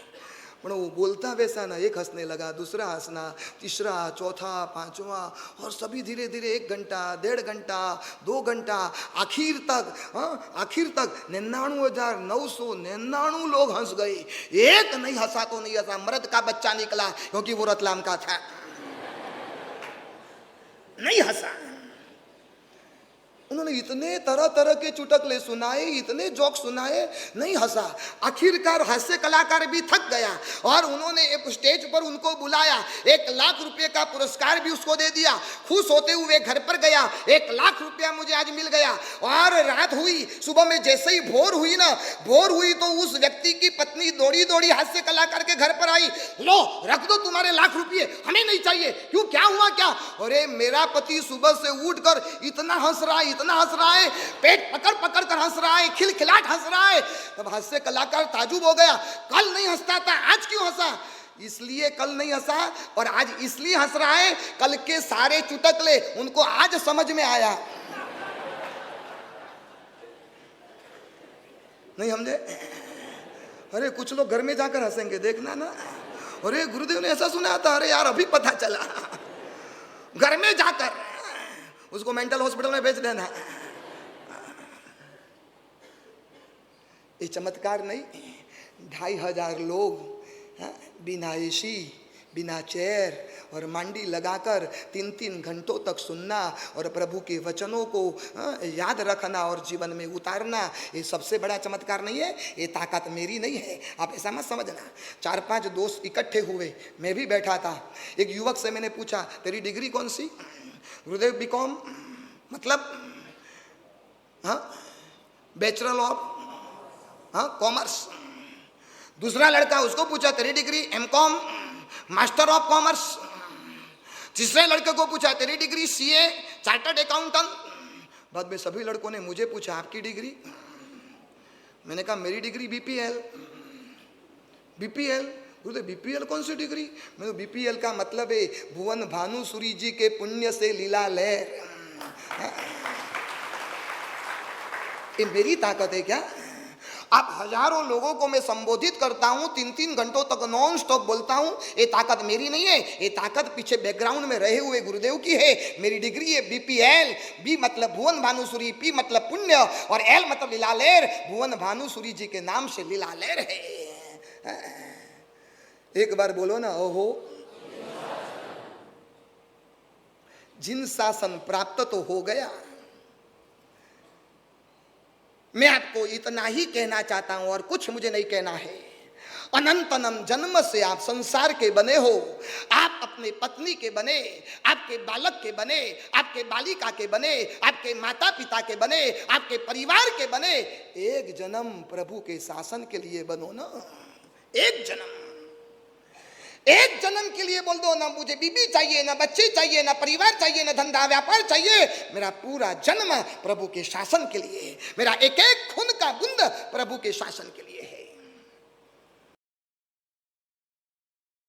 पर वो बोलता वैसा ना, एक हंसने लगा, दूसरा हंसना, तीसरा, चौथा, 5वां, और सभी धीरे धीरे 1 घंटा, 1.5 घंटा, 2 घंटा, आखिर तक 99,999 लोग हंस गए। एक नहीं हंसा तो नहीं हंसा, मर्द का बच्चा निकला, क्योंकि वो रतलाम का था, नहीं हंसा। उन्होंने इतने तरह तरह के चुटकले सुनाए, इतने जोक सुनाए, नहीं हंसा। आखिरकार हास्य कलाकार भी थक गया और उन्होंने एक स्टेज पर उनको बुलाया, 1 लाख रुपए का पुरस्कार भी उसको दे दिया। खुश होते हुए घर पर गया, 1 लाख रुपया मुझे आज मिल गया। और रात हुई, सुबह में जैसे ही भोर हुई ना, भोर हुई तो उस व्यक्ति की पत्नी दौड़ी दौड़ी हास्य कलाकार के घर पर आई। लो रख दो तुम्हारे लाख रुपये, हमें नहीं चाहिए। क्यों, क्या हुआ क्या? अरे मेरा पति सुबह से उठकर इतना हंस रहा, इतना हंस रहा है, पेट पकड़ पकड़ कर हंस रहा है, खिलखिलाट हंस रहा है। तब हास्य कलाकार ताजुब हो गया, कल नहीं हंसता था, आज क्यों हंसा? इसलिए कल नहीं हंसा और आज इसलिए हंस रहा है, कल के सारे चुटकले उनको आज समझ में आया। नहीं समझे? अरे कुछ लोग घर में जाकर हंसेंगे, देखना ना। अरे गुरुदेव ने ऐसा सुना था, अरे यार अभी पता चला। घर में जाकर उसको मेंटल हॉस्पिटल में भेज देना। ये चमत्कार नहीं, 2500 लोग बिना एसी, बिना चेयर और मांडी लगाकर 3-3 घंटों तक सुनना और प्रभु के वचनों को याद रखना और जीवन में उतारना, ये सबसे बड़ा चमत्कार नहीं है? ये ताकत मेरी नहीं है, आप ऐसा मत समझना। 4-5 दोस्त इकट्ठे हुए, मैं भी बैठा था। एक युवक से मैंने पूछा, तेरी डिग्री कौन सी? गुरुदेव बीकॉम, मतलब बैचलर ऑफ कॉमर्स। दूसरा लड़का, उसको पूछा तेरी degree? MCom, master of commerce. तीसरे लड़के को पूछा तेरी डिग्री? CA, chartered accountant. बाद में सभी लड़कों ने मुझे पूछा आपकी डिग्री? मैंने कहा मेरी डिग्री बीपीएल। बीपीएल? बोले बीपीएल कौन सी डिग्री? मैं बीपीएल का मतलब है भुवन भानुसुरी जी के पुण्य से लीला लहर। ये मेरी ताकत है क्या? आप हजारों लोगों को मैं संबोधित करता हूं, 3-3 घंटों तक नॉन स्टॉप बोलता हूं, ये ताकत मेरी नहीं है, ये ताकत पीछे बैकग्राउंड में रहे हुए गुरुदेव की है। मेरी डिग्री है बीपीएल। बी मतलब भुवन भानुसुरी, पी मतलब पुण्य और एल मतलब लीलालेर। भुवन भानुसुरी जी के नाम से लीलालेर है। एक बार बोलो ना, ओहो। जिन शासन प्राप्त तो हो गया। मैं आपको इतना ही कहना चाहता हूं और कुछ मुझे नहीं कहना है। अनंतनम जन्म से आप संसार के बने हो, आप अपने पत्नी के बने, आपके बालक के बने, आपके बालिका के बने, आपके माता पिता के बने, आपके परिवार के बने। एक जन्म प्रभु के शासन के लिए बनो ना। एक जन्म, एक जन्म के लिए बोल दो ना मुझे बीबी चाहिए, ना बच्चे चाहिए, ना परिवार चाहिए, ना धंधा व्यापार चाहिए। मेरा पूरा जन्म प्रभु के शासन के लिए, मेरा एक एक खून का बूंद प्रभु के शासन के लिए।